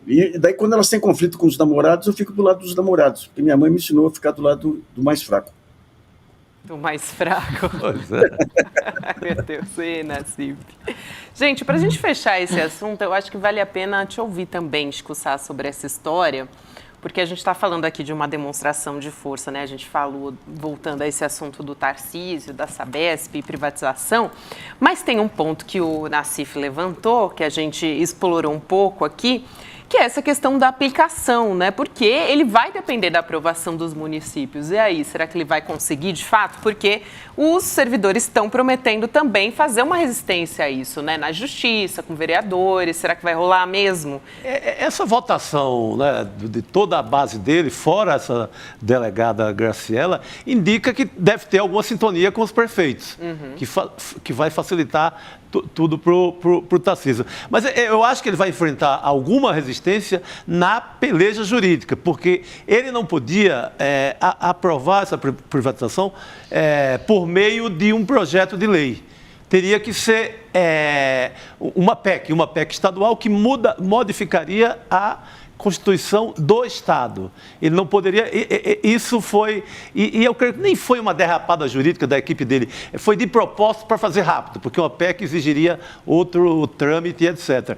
E daí, quando elas têm conflito com os namorados, eu fico do lado dos namorados, porque minha mãe me ensinou a ficar do lado do mais fraco. Do mais fraco. Pois é. Meu Deus, Nassif. Gente, para a gente fechar esse assunto, eu acho que vale a pena te ouvir também discursar sobre essa história, porque a gente está falando aqui de uma demonstração de força, né? A gente falou, voltando a esse assunto do Tarcísio, da Sabesp e privatização, mas tem um ponto que o Nassif levantou, que a gente explorou um pouco aqui, que é essa questão da aplicação, né? Porque ele vai depender da aprovação dos municípios. E aí, será que ele vai conseguir de fato? Porque os servidores estão prometendo também fazer uma resistência a isso, né? Na justiça, com vereadores. Será que vai rolar mesmo? Essa votação, né, de toda a base dele, fora essa delegada Graciela, indica que deve ter alguma sintonia com os prefeitos, que vai facilitar tudo para o Tarcísio. Mas eu acho que ele vai enfrentar alguma resistência na peleja jurídica, porque ele não podia aprovar essa privatização por meio de um projeto de lei. Teria que ser uma PEC estadual que modificaria a Constituição do Estado. Ele não poderia... Isso foi... E eu creio que nem foi uma derrapada jurídica da equipe dele. Foi de propósito para fazer rápido, porque uma PEC exigiria outro trâmite, etc.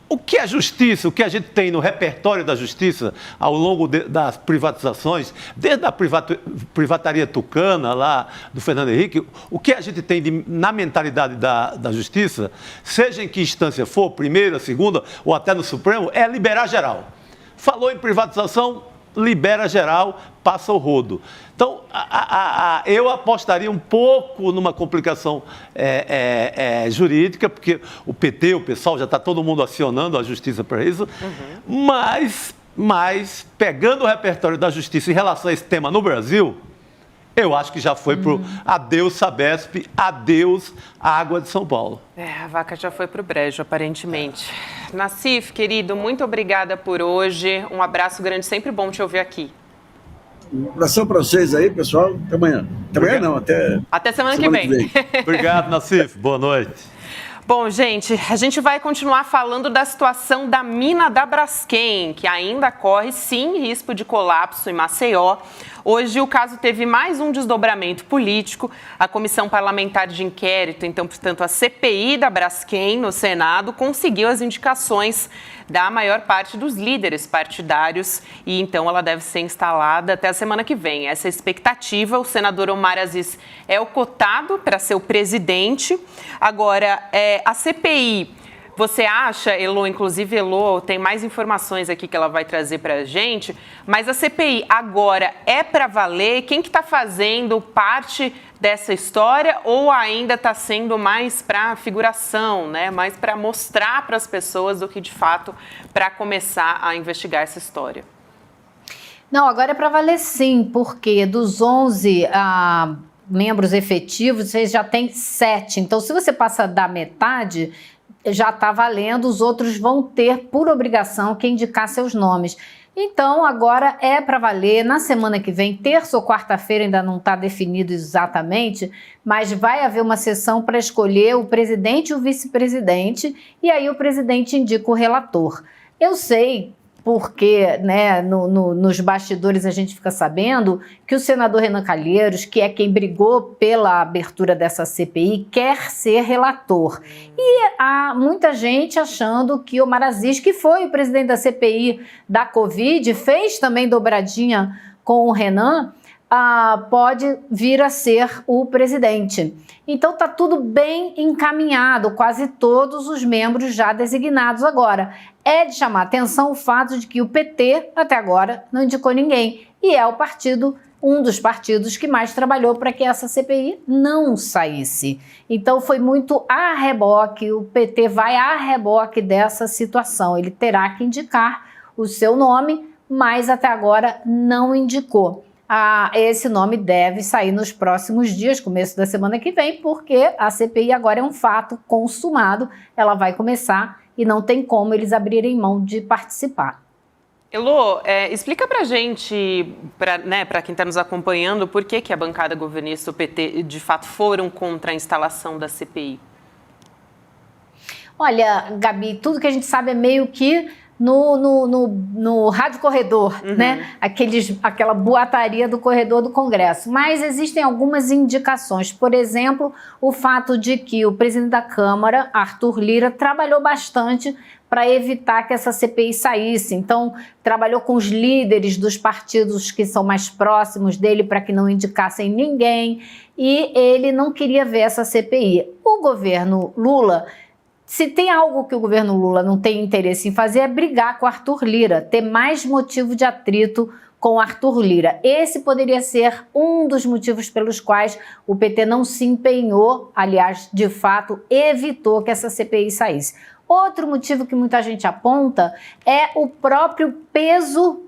O que a justiça, o que a gente tem no repertório da justiça ao longo das privatizações, desde a privataria tucana lá do Fernando Henrique, o que a gente tem na mentalidade da justiça, seja em que instância for, primeira, segunda ou até no Supremo, é liberar geral. Falou em privatização, libera geral, passa o rodo. Então, eu apostaria um pouco numa complicação jurídica, porque o PT, o PSOL, já está todo mundo acionando a justiça para isso, mas pegando o repertório da justiça em relação a esse tema no Brasil, eu acho que já foi pro adeus Sabesp, adeus Água de São Paulo. A vaca já foi pro brejo, aparentemente. Nassif, querido, muito obrigada por hoje. Um abraço grande, sempre bom te ouvir aqui. Um abração para vocês aí, pessoal. Até amanhã. Até amanhã não, até semana que vem. Obrigado, Nassif. Boa noite. Bom, gente, a gente vai continuar falando da situação da mina da Braskem, que ainda corre, sim, risco de colapso em Maceió. Hoje o caso teve mais um desdobramento político. A Comissão Parlamentar de Inquérito, então, portanto, a CPI da Braskem no Senado, conseguiu as indicações da maior parte dos líderes partidários e, então, ela deve ser instalada até a semana que vem. Essa é a expectativa. O senador Omar Aziz é o cotado para ser o presidente. Agora, a CPI... Você acha, Elô, inclusive Elô, tem mais informações aqui que ela vai trazer para a gente, mas a CPI agora é para valer? Quem que está fazendo parte dessa história ou ainda está sendo mais para figuração, né? Mais para mostrar para as pessoas do que de fato para começar a investigar essa história? Não, agora é para valer sim, porque dos 11 membros efetivos, você já tem 7. Então, se você passa da metade, já está valendo, os outros vão ter, por obrigação, que indicar seus nomes. Então, agora é para valer. Na semana que vem, terça ou quarta-feira, ainda não está definido exatamente, mas vai haver uma sessão para escolher o presidente e o vice-presidente, e aí o presidente indica o relator. Eu sei, porque, né, nos bastidores a gente fica sabendo que o senador Renan Calheiros, que é quem brigou pela abertura dessa CPI, quer ser relator. E há muita gente achando que Omar Aziz, que foi o presidente da CPI da Covid, fez também dobradinha com o Renan, pode vir a ser o presidente. Então está tudo bem encaminhado, quase todos os membros já designados agora. É de chamar atenção o fato de que o PT, até agora, não indicou ninguém. E é um dos partidos que mais trabalhou para que essa CPI não saísse. Então foi muito a reboque, o PT vai a reboque dessa situação. Ele terá que indicar o seu nome, mas até agora não indicou. Esse nome deve sair nos próximos dias, começo da semana que vem, porque a CPI agora é um fato consumado, ela vai começar e não tem como eles abrirem mão de participar. Elô, explica pra gente, para quem está nos acompanhando, por que a bancada governista e o PT de fato foram contra a instalação da CPI? Olha, Gabi, tudo que a gente sabe é meio que no rádio corredor, né? Aquela boataria do corredor do Congresso. Mas existem algumas indicações. Por exemplo, o fato de que o presidente da Câmara, Arthur Lira, trabalhou bastante para evitar que essa CPI saísse. Então, trabalhou com os líderes dos partidos que são mais próximos dele para que não indicassem ninguém. E ele não queria ver essa CPI. O governo Lula... Se tem algo que o governo Lula não tem interesse em fazer é brigar com Arthur Lira, ter mais motivo de atrito com Arthur Lira. Esse poderia ser um dos motivos pelos quais o PT não se empenhou, aliás, de fato, evitou que essa CPI saísse. Outro motivo que muita gente aponta é o próprio peso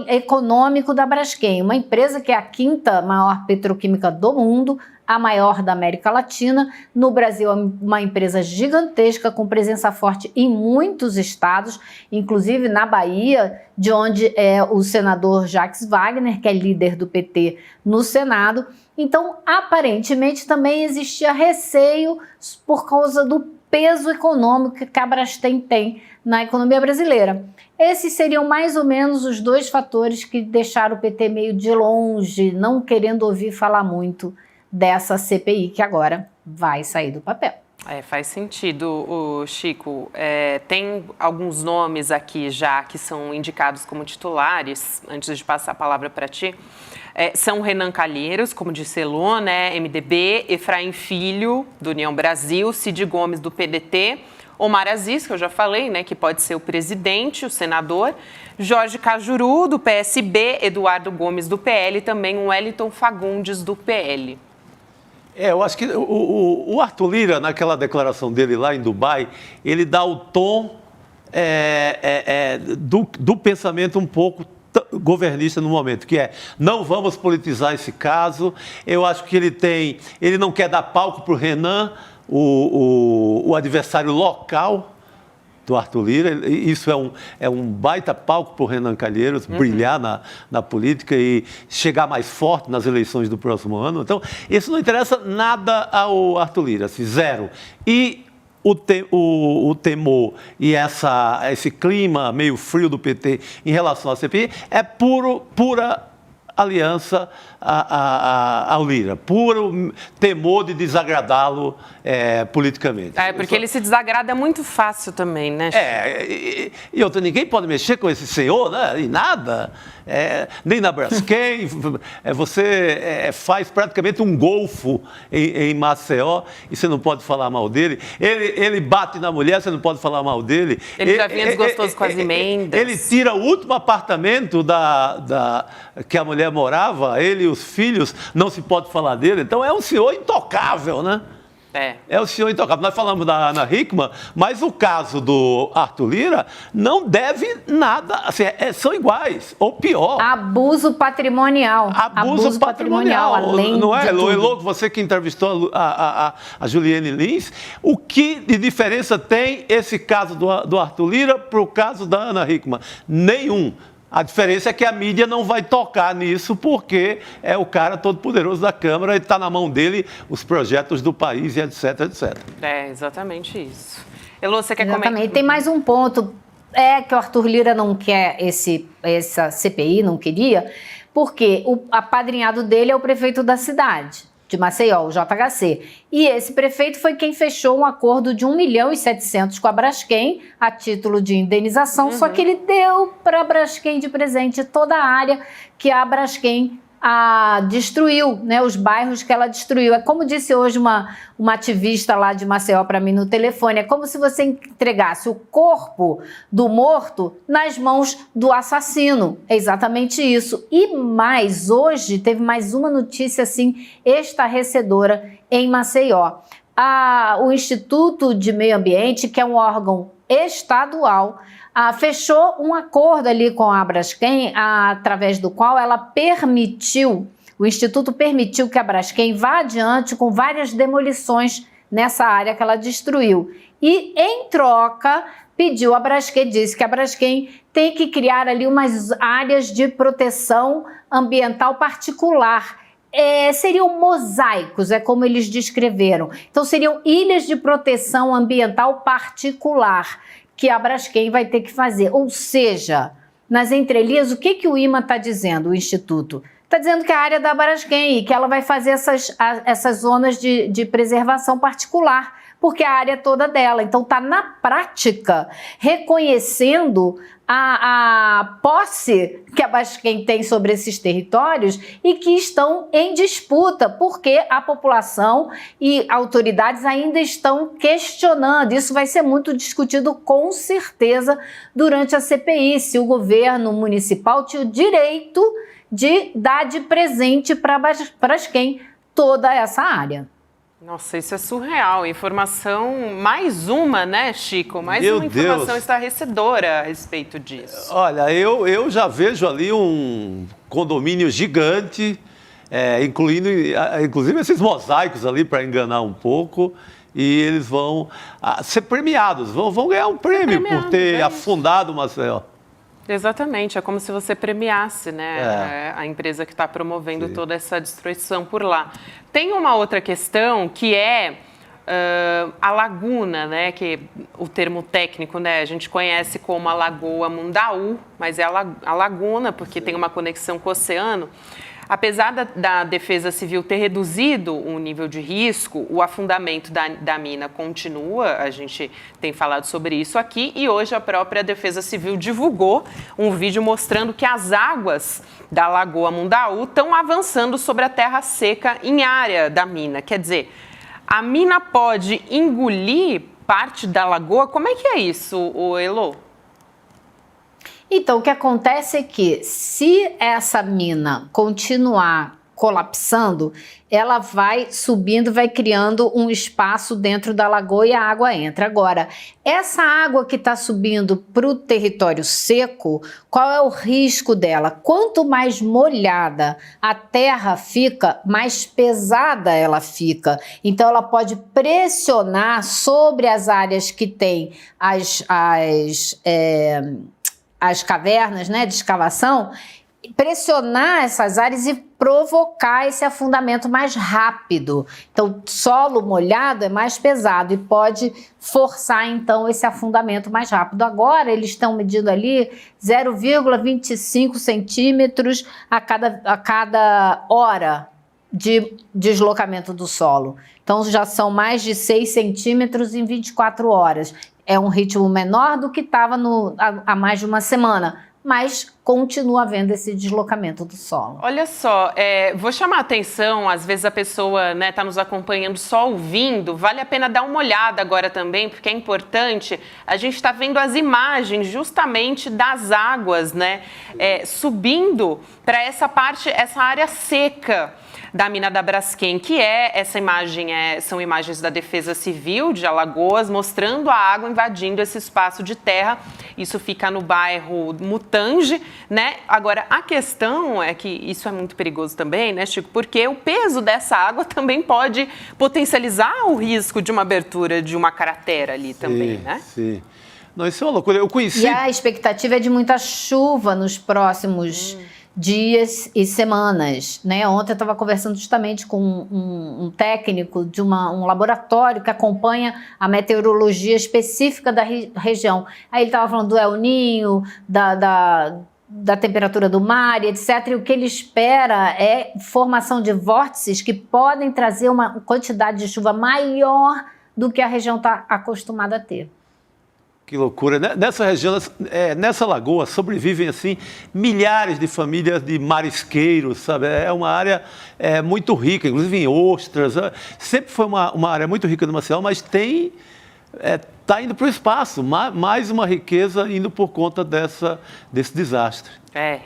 econômico da Braskem, uma empresa que é a 5ª maior petroquímica do mundo, a maior da América Latina. No Brasil é uma empresa gigantesca, com presença forte em muitos estados, inclusive na Bahia, de onde é o senador Jacques Wagner, que é líder do PT no Senado. Então, aparentemente, também existia receio por causa do peso econômico que a Braskem tem na economia brasileira. Esses seriam mais ou menos os dois fatores que deixaram o PT meio de longe, não querendo ouvir falar muito dessa CPI que agora vai sair do papel. Faz sentido, Chico. Tem alguns nomes aqui já que são indicados como titulares, antes de passar a palavra para ti. São Renan Calheiros, como disse Elô, né, MDB, Efraim Filho, do União Brasil, Cid Gomes, do PDT, Omar Aziz, que eu já falei, né, que pode ser o presidente, o senador, Jorge Cajuru, do PSB, Eduardo Gomes, do PL, e também o Wellington Fagundes, do PL. Eu acho que o Arthur Lira, naquela declaração dele lá em Dubai, ele dá o tom do pensamento um pouco governista no momento, que é, não vamos politizar esse caso. Eu acho que ele não quer dar palco para o Renan, o adversário local do Arthur Lira. Isso é um baita palco para o Renan Calheiros brilhar na política e chegar mais forte nas eleições do próximo ano. Então, isso não interessa nada ao Arthur Lira, assim, zero. E o temor e esse clima meio frio do PT em relação à CPI é pura aliança ao Lira, puro temor de desagradá-lo politicamente. Porque ele se desagrada muito fácil também, né? E outra, ninguém pode mexer com esse senhor, né? Em nada. Nem na Braskem, você faz praticamente um golfo em Maceió e você não pode falar mal dele. Ele bate na mulher, você não pode falar mal dele. Ele já vinha desgostoso com as emendas. Ele tira o último apartamento que a mulher morava, ele e os filhos, não se pode falar dele. Então é um senhor intocável, né? É o senhor intocável. Nós falamos da Ana Hickman, mas o caso do Arthur Lira não deve nada, assim, são iguais, ou pior. Abuso patrimonial. Abuso patrimonial, além não é? de tudo. Elô, você que entrevistou a Juliane Lins, o que de diferença tem esse caso do Arthur Lira para o caso da Ana Hickman? Nenhum. A diferença é que a mídia não vai tocar nisso porque é o cara todo poderoso da Câmara e está na mão dele os projetos do país e etc, etc. Exatamente isso. Elô, você quer Exatamente. comentar? Tem mais um ponto, que o Arthur Lira não quer essa CPI, não queria, porque o apadrinhado dele é o prefeito da cidade de Maceió, o JHC. E esse prefeito foi quem fechou um acordo de 1.700.000 com a Braskem a título de indenização, só que ele deu para a Braskem de presente toda a área que a Braskem destruiu, né, os bairros que ela destruiu. É como disse hoje uma ativista lá de Maceió para mim no telefone, é como se você entregasse o corpo do morto nas mãos do assassino. É exatamente isso. E mais, hoje teve mais uma notícia assim estarrecedora em Maceió. O Instituto de Meio Ambiente, que é um órgão estadual, fechou um acordo ali com a Braskem, através do qual o Instituto permitiu que a Braskem vá adiante com várias demolições nessa área que ela destruiu. E, em troca, pediu a Braskem, disse que a Braskem tem que criar ali umas áreas de proteção ambiental particular. Seriam mosaicos, é como eles descreveram. Então, seriam ilhas de proteção ambiental particular que a Braskem vai ter que fazer. Ou seja, nas entrelinhas, o que o IMA está dizendo, o Instituto? Está dizendo que a área da Braskem e que ela vai fazer essas zonas de preservação particular, porque a área é toda dela. Então, está na prática reconhecendo a posse que a Braskem tem sobre esses territórios e que estão em disputa, porque a população e autoridades ainda estão questionando. Isso vai ser muito discutido, com certeza, durante a CPI, se o governo municipal tinha o direito de dar de presente para a Braskem toda essa área. Nossa, isso é surreal. Informação, mais uma, né, Chico? Mais Meu uma informação Deus. estarrecedora a respeito disso. Olha, eu já vejo ali um condomínio gigante, inclusive esses mosaicos ali para enganar um pouco, e eles vão ser premiados, vão ganhar um prêmio por ter afundado o Maceió. Exatamente, é como se você premiasse, né, a empresa que está promovendo toda essa destruição por lá. Tem uma outra questão que é a laguna, né, que o termo técnico, né, a gente conhece como a Lagoa Mundaú, mas é a laguna porque tem uma conexão com o oceano. Apesar da Defesa Civil ter reduzido o nível de risco, o afundamento da mina continua, a gente tem falado sobre isso aqui, e hoje a própria Defesa Civil divulgou um vídeo mostrando que as águas da Lagoa Mundaú estão avançando sobre a terra seca em área da mina. Quer dizer, a mina pode engolir parte da lagoa? Como é que é isso, Elô? Então, o que acontece é que, se essa mina continuar colapsando, ela vai subindo, vai criando um espaço dentro da lagoa e a água entra. Agora, essa água que está subindo para o território seco, qual é o risco dela? Quanto mais molhada a terra fica, mais pesada ela fica. Então, ela pode pressionar sobre as áreas que tem as cavernas, né, de escavação, pressionar essas áreas e provocar esse afundamento mais rápido. Então, solo molhado é mais pesado e pode forçar, então, esse afundamento mais rápido. Agora, eles estão medindo ali 0,25 centímetros a cada hora de deslocamento do solo. Então, já são mais de 6 centímetros em 24 horas. É um ritmo menor do que estava há mais de uma semana, mas continua havendo esse deslocamento do solo. Olha só, vou chamar a atenção, às vezes a pessoa está nos acompanhando só ouvindo, vale a pena dar uma olhada agora também, porque é importante, a gente está vendo as imagens justamente das águas, né, subindo para essa área seca da mina da Braskem, que essa imagem são imagens da Defesa Civil de Alagoas, mostrando a água invadindo esse espaço de terra. Isso fica no bairro Mutange, né? Agora, a questão é que isso é muito perigoso também, né, Chico? Porque o peso dessa água também pode potencializar o risco de uma abertura de uma cratera ali também, né? Sim. Não, isso é uma loucura. Eu conheci... E a expectativa é de muita chuva nos próximos dias e semanas, né? Ontem eu estava conversando justamente com um técnico de um laboratório que acompanha a meteorologia específica da região. Aí ele estava falando do El Niño, da temperatura do mar, etc. E o que ele espera é formação de vórtices que podem trazer uma quantidade de chuva maior do que a região está acostumada a ter. Que loucura. Nessa região, nessa lagoa, sobrevivem, assim, milhares de famílias de marisqueiros, sabe? É uma área muito rica, inclusive em ostras. Sempre foi uma área muito rica do Maceió, mas está indo para o espaço. Mais uma riqueza indo por conta desse desastre.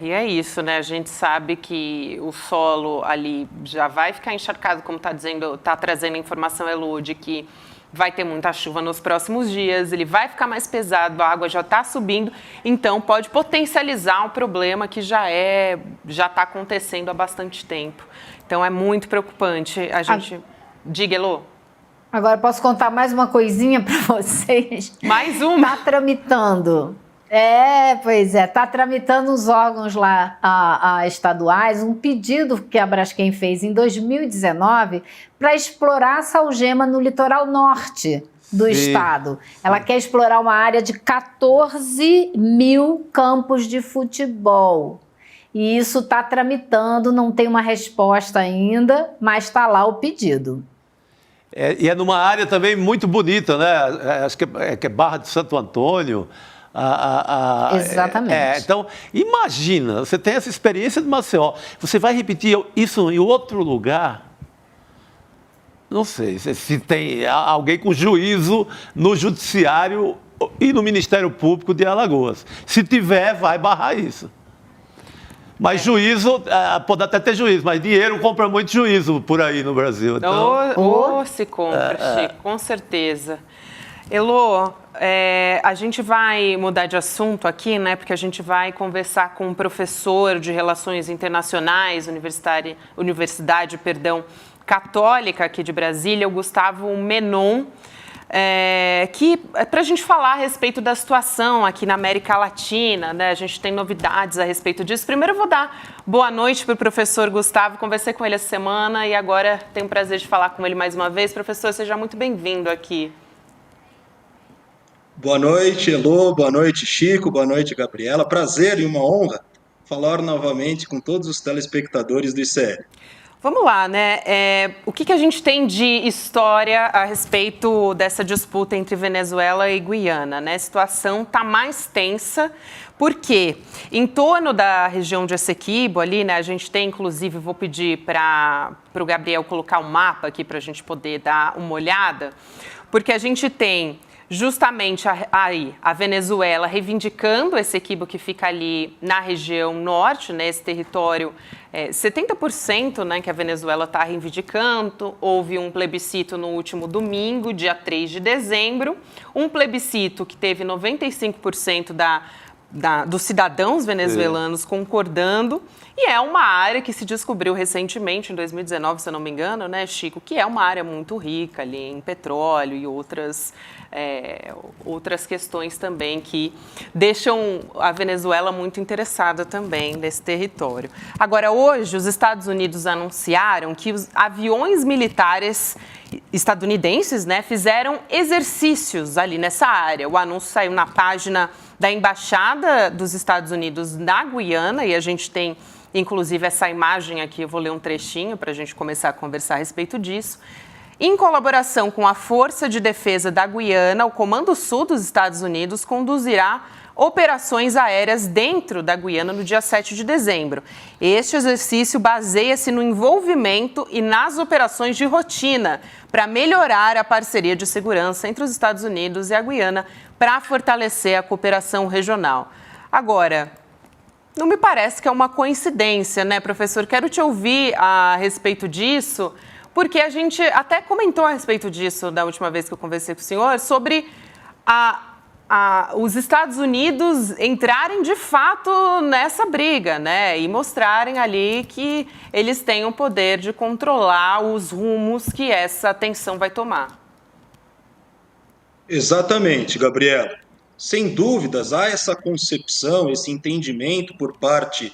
E é isso, né? A gente sabe que o solo ali já vai ficar encharcado, como está trazendo a informação, Elô, de que vai ter muita chuva nos próximos dias, ele vai ficar mais pesado, a água já está subindo, então pode potencializar um problema que já está acontecendo há bastante tempo. Então é muito preocupante. Diga, Elô. Agora posso contar mais uma coisinha para vocês? Mais uma? Está tramitando. Está tramitando os órgãos lá estaduais um pedido que a Braskem fez em 2019 para explorar a salgema no litoral norte do estado. Ela quer explorar uma área de 14 mil campos de futebol. E isso está tramitando, não tem uma resposta ainda, mas está lá o pedido. E é numa área também muito bonita, né? Acho que é Barra de Santo Antônio. Exatamente. Então, imagina, você tem essa experiência de Maceió, você vai repetir isso em outro lugar? Não sei se tem alguém com juízo no Judiciário e no Ministério Público de Alagoas. Se tiver, vai barrar isso. Mas juízo, pode até ter juízo, mas dinheiro compra muito juízo por aí no Brasil. Então... se compra, Chico, com certeza. Elô, a gente vai mudar de assunto aqui, né? Porque a gente vai conversar com um professor de Relações Internacionais, Universidade Católica aqui de Brasília, o Gustavo Menon, para a gente falar a respeito da situação aqui na América Latina, né? A gente tem novidades a respeito disso. Primeiro eu vou dar boa noite para o professor Gustavo, conversei com ele essa semana e agora tenho o prazer de falar com ele mais uma vez. Professor, seja muito bem-vindo aqui. Boa noite, Elô, boa noite, Chico, boa noite, Gabriela. Prazer e uma honra falar novamente com todos os telespectadores do ICL. Vamos lá, né? O que a gente tem de história a respeito dessa disputa entre Venezuela e Guiana, né? A situação está mais tensa, porque em torno da região de Essequibo ali, né? A gente tem, inclusive, vou pedir para o Gabriel colocar um mapa aqui para a gente poder dar uma olhada, porque a gente tem justamente a Venezuela reivindicando esse Essequibo que fica ali na região norte, né, esse território, 70%, né, que a Venezuela está reivindicando. Houve um plebiscito no último domingo, dia 3 de dezembro, um plebiscito que teve 95% da dos cidadãos venezuelanos concordando, e é uma área que se descobriu recentemente, em 2019, se eu não me engano, né, Chico, que é uma área muito rica ali em petróleo e outras questões também que deixam a Venezuela muito interessada também nesse território. Agora, hoje, os Estados Unidos anunciaram que os aviões militares estadunidenses, né, fizeram exercícios ali nessa área. O anúncio saiu na página da Embaixada dos Estados Unidos na Guiana, e a gente tem, inclusive, essa imagem aqui, eu vou ler um trechinho para a gente começar a conversar a respeito disso. Em colaboração com a Força de Defesa da Guiana, o Comando Sul dos Estados Unidos conduzirá operações aéreas dentro da Guiana no dia 7 de dezembro. Este exercício baseia-se no envolvimento e nas operações de rotina para melhorar a parceria de segurança entre os Estados Unidos e a Guiana para fortalecer a cooperação regional. Agora, não me parece que é uma coincidência, né, professor? Quero te ouvir a respeito disso, porque a gente até comentou a respeito disso da última vez que eu conversei com o senhor, sobre os Estados Unidos entrarem de fato nessa briga, né? E mostrarem ali que eles têm o poder de controlar os rumos que essa tensão vai tomar. Exatamente, Gabriela. Sem dúvidas, há essa concepção, esse entendimento por parte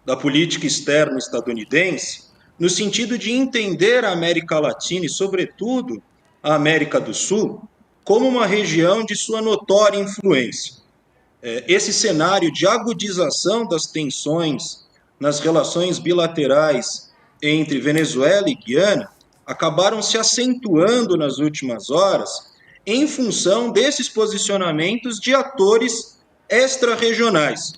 da política externa estadunidense, no sentido de entender a América Latina e, sobretudo, a América do Sul, como uma região de sua notória influência. Esse cenário de agudização das tensões nas relações bilaterais entre Venezuela e Guiana acabaram se acentuando nas últimas horas em função desses posicionamentos de atores extra-regionais.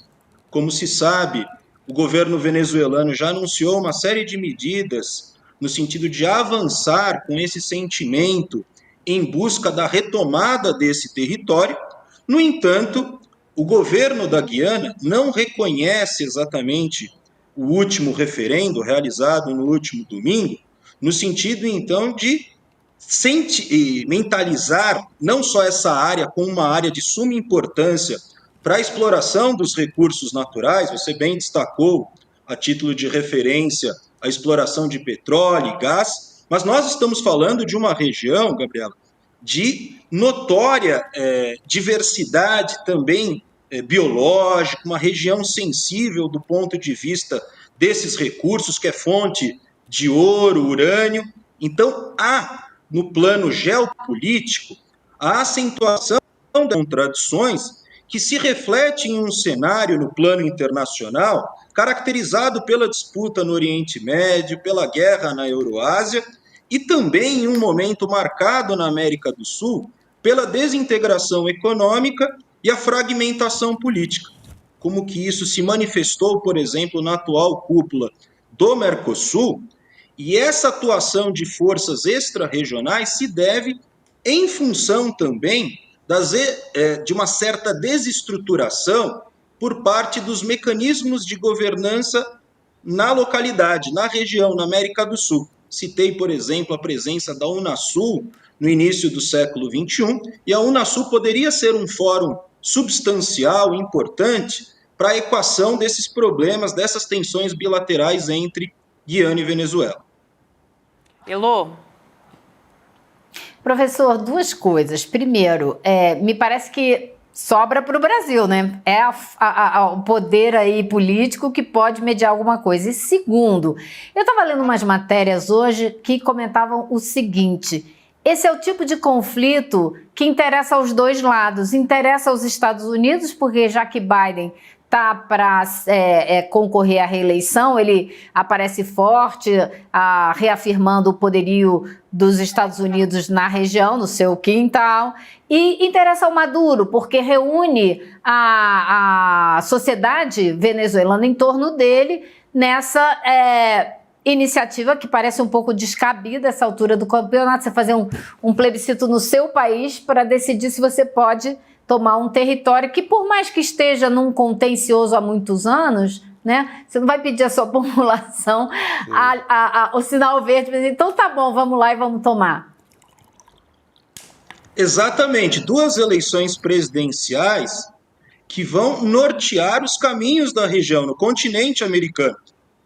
Como se sabe, o governo venezuelano já anunciou uma série de medidas no sentido de avançar com esse sentimento em busca da retomada desse território. No entanto, o governo da Guiana não reconhece exatamente o último referendo realizado no último domingo, no sentido, então, de mentalizar não só essa área como uma área de suma importância para a exploração dos recursos naturais. Você bem destacou, a título de referência, a exploração de petróleo e gás, mas nós estamos falando de uma região, Gabriela, de notória diversidade também biológica, uma região sensível do ponto de vista desses recursos, que é fonte de ouro, urânio. Então, há, no plano geopolítico, a acentuação das contradições que se reflete em um cenário no plano internacional caracterizado pela disputa no Oriente Médio, pela guerra na Euroásia e também em um momento marcado na América do Sul pela desintegração econômica e a fragmentação política. Como que isso se manifestou, por exemplo, na atual cúpula do Mercosul, e essa atuação de forças extra-regionais se deve em função também de uma certa desestruturação por parte dos mecanismos de governança na localidade, na região, na América do Sul. Citei, por exemplo, a presença da Unasul no início do século XXI, e a Unasul poderia ser um fórum substancial, importante, para a equação desses problemas, dessas tensões bilaterais entre Guiana e Venezuela. Elô? Professor, duas coisas. Primeiro, me parece que sobra para o Brasil, né? É o poder aí político que pode mediar alguma coisa. E segundo, eu estava lendo umas matérias hoje que comentavam o seguinte: esse é o tipo de conflito que interessa aos dois lados. Interessa aos Estados Unidos, porque já que Biden está para concorrer à reeleição, ele aparece forte, reafirmando o poderio dos Estados Unidos na região, no seu quintal, e interessa ao Maduro, porque reúne a sociedade venezuelana em torno dele nessa iniciativa que parece um pouco descabida essa altura do campeonato, você fazer um plebiscito no seu país para decidir se você pode tomar um território que, por mais que esteja num contencioso há muitos anos, né, você não vai pedir a sua população o sinal verde, mas então tá bom, vamos lá e vamos tomar. Exatamente, duas eleições presidenciais que vão nortear os caminhos da região, no continente americano.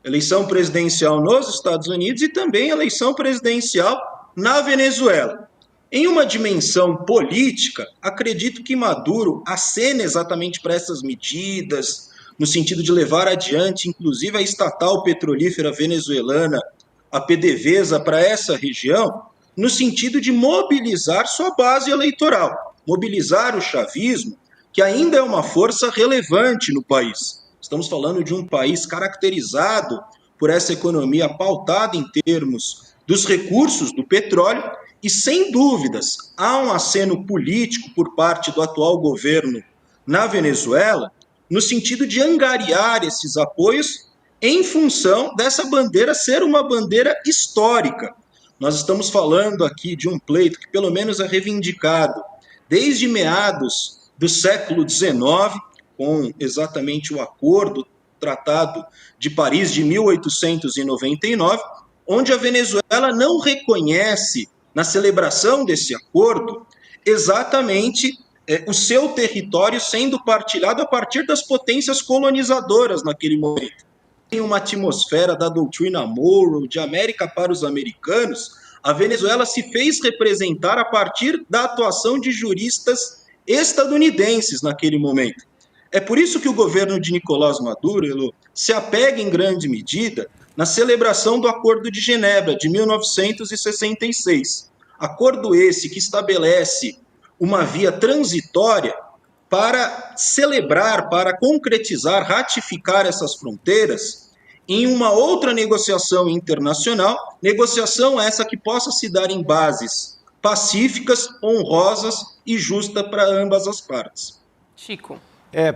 Eleição presidencial nos Estados Unidos e também eleição presidencial na Venezuela. Em uma dimensão política, acredito que Maduro acena exatamente para essas medidas, no sentido de levar adiante, inclusive, a estatal petrolífera venezuelana, a PDVSA, para essa região, no sentido de mobilizar sua base eleitoral, mobilizar o chavismo, que ainda é uma força relevante no país. Estamos falando de um país caracterizado por essa economia pautada em termos dos recursos do petróleo e, sem dúvidas, há um aceno político por parte do atual governo na Venezuela no sentido de angariar esses apoios em função dessa bandeira ser uma bandeira histórica. Nós estamos falando aqui de um pleito que pelo menos é reivindicado desde meados do século XIX, com exatamente o acordo, Tratado de Paris de 1899, onde a Venezuela não reconhece, na celebração desse acordo, exatamente o seu território sendo partilhado a partir das potências colonizadoras naquele momento. Em uma atmosfera da doutrina Monroe, de América para os americanos, a Venezuela se fez representar a partir da atuação de juristas estadunidenses naquele momento. É por isso que o governo de Nicolás Maduro se apega em grande medida na celebração do Acordo de Genebra de 1966. Acordo esse que estabelece uma via transitória para celebrar, para concretizar, ratificar essas fronteiras em uma outra negociação internacional, negociação essa que possa se dar em bases pacíficas, honrosas e justas para ambas as partes. Chico.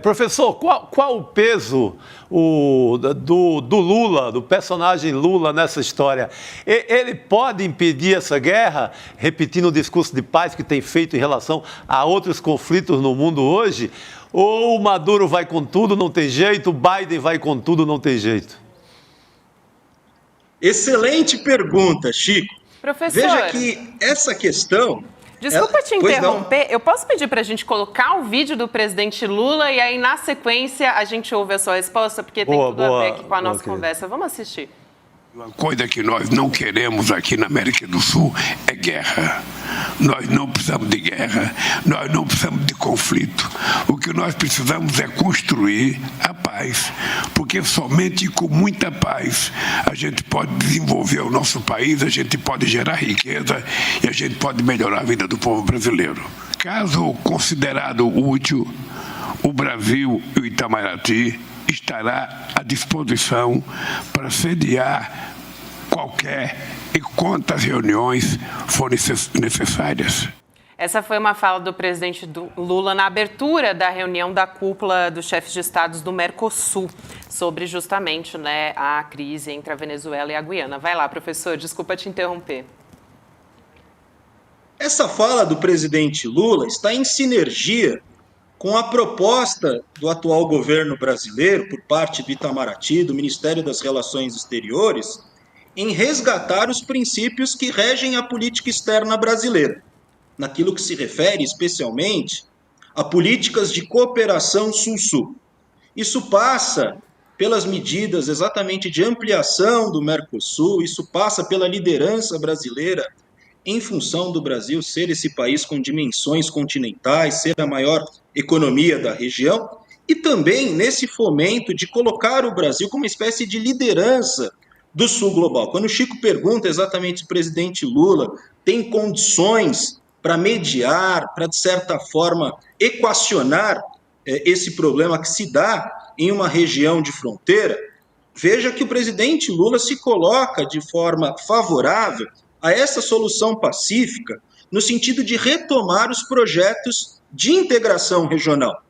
Professor, qual o peso do Lula, do personagem Lula nessa história? Ele pode impedir essa guerra, repetindo o discurso de paz que tem feito em relação a outros conflitos no mundo hoje? Ou o Maduro vai com tudo, não tem jeito, o Biden vai com tudo, não tem jeito? Excelente pergunta, Chico. Professor, veja que essa questão... Desculpa te interromper, eu posso pedir para a gente colocar o vídeo do presidente Lula e aí, na sequência, a gente ouve a sua resposta, porque tem tudo a ver aqui com a nossa conversa. Vamos assistir. Uma coisa que nós não queremos aqui na América do Sul é guerra. Nós não precisamos de guerra, nós não precisamos de conflito. O que nós precisamos é construir a paz, porque somente com muita paz a gente pode desenvolver o nosso país, a gente pode gerar riqueza e a gente pode melhorar a vida do povo brasileiro. Caso considerado útil, o Brasil e o Itamaraty estará à disposição para sediar qualquer e quantas reuniões forem necessárias. Essa foi uma fala do presidente Lula na abertura da reunião da cúpula dos chefes de estados do Mercosul, sobre justamente a crise entre a Venezuela e a Guiana. Vai lá, professor, desculpa te interromper. Essa fala do presidente Lula está em sinergia com a proposta do atual governo brasileiro, por parte do Itamaraty, do Ministério das Relações Exteriores, em resgatar os princípios que regem a política externa brasileira, naquilo que se refere especialmente a políticas de cooperação Sul-Sul. Isso passa pelas medidas exatamente de ampliação do Mercosul, isso passa pela liderança brasileira em função do Brasil ser esse país com dimensões continentais, ser a maior economia da região, e também nesse fomento de colocar o Brasil como uma espécie de liderança do Sul global. Quando o Chico pergunta exatamente se o presidente Lula tem condições para mediar, para, de certa forma, equacionar esse problema que se dá em uma região de fronteira, veja que o presidente Lula se coloca de forma favorável a essa solução pacífica, no sentido de retomar os projetos de integração regional.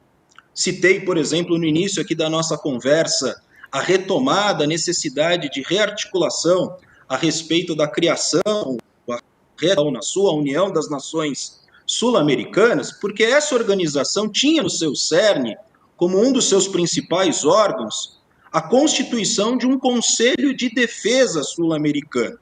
Citei, por exemplo, no início aqui da nossa conversa, a retomada, a necessidade de rearticulação a respeito da criação, na sua União das Nações Sul-Americanas, porque essa organização tinha no seu cerne, como um dos seus principais órgãos, a constituição de um Conselho de Defesa Sul-Americano.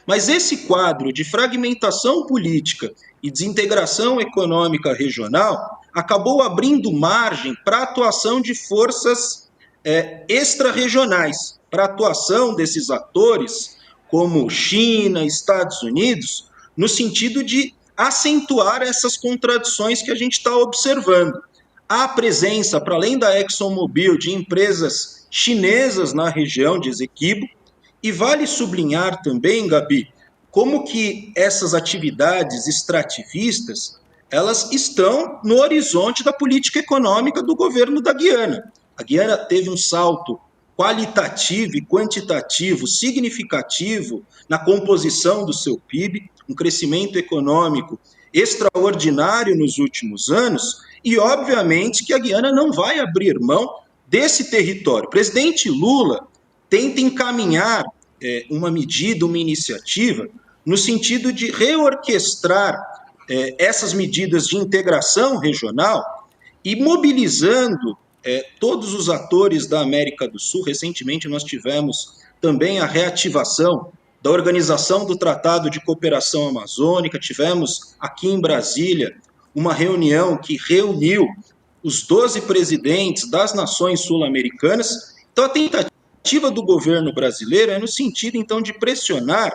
Mas esse quadro de fragmentação política e desintegração econômica regional acabou abrindo margem para a atuação de forças extra-regionais, para a atuação desses atores como China, Estados Unidos, no sentido de acentuar essas contradições que a gente está observando. Há presença, para além da ExxonMobil, de empresas chinesas na região de Essequibo, e vale sublinhar também, Gabi, como que essas atividades extrativistas, elas estão no horizonte da política econômica do governo da Guiana. A Guiana teve um salto qualitativo e quantitativo significativo na composição do seu PIB, um crescimento econômico extraordinário nos últimos anos, e obviamente que a Guiana não vai abrir mão desse território. O presidente Lula tenta encaminhar uma medida, uma iniciativa, no sentido de reorquestrar essas medidas de integração regional e mobilizando todos os atores da América do Sul. Recentemente nós tivemos também a reativação da Organização do Tratado de Cooperação Amazônica, tivemos aqui em Brasília uma reunião que reuniu os 12 presidentes das nações sul-americanas. Então a tentativa do governo brasileiro é no sentido então de pressionar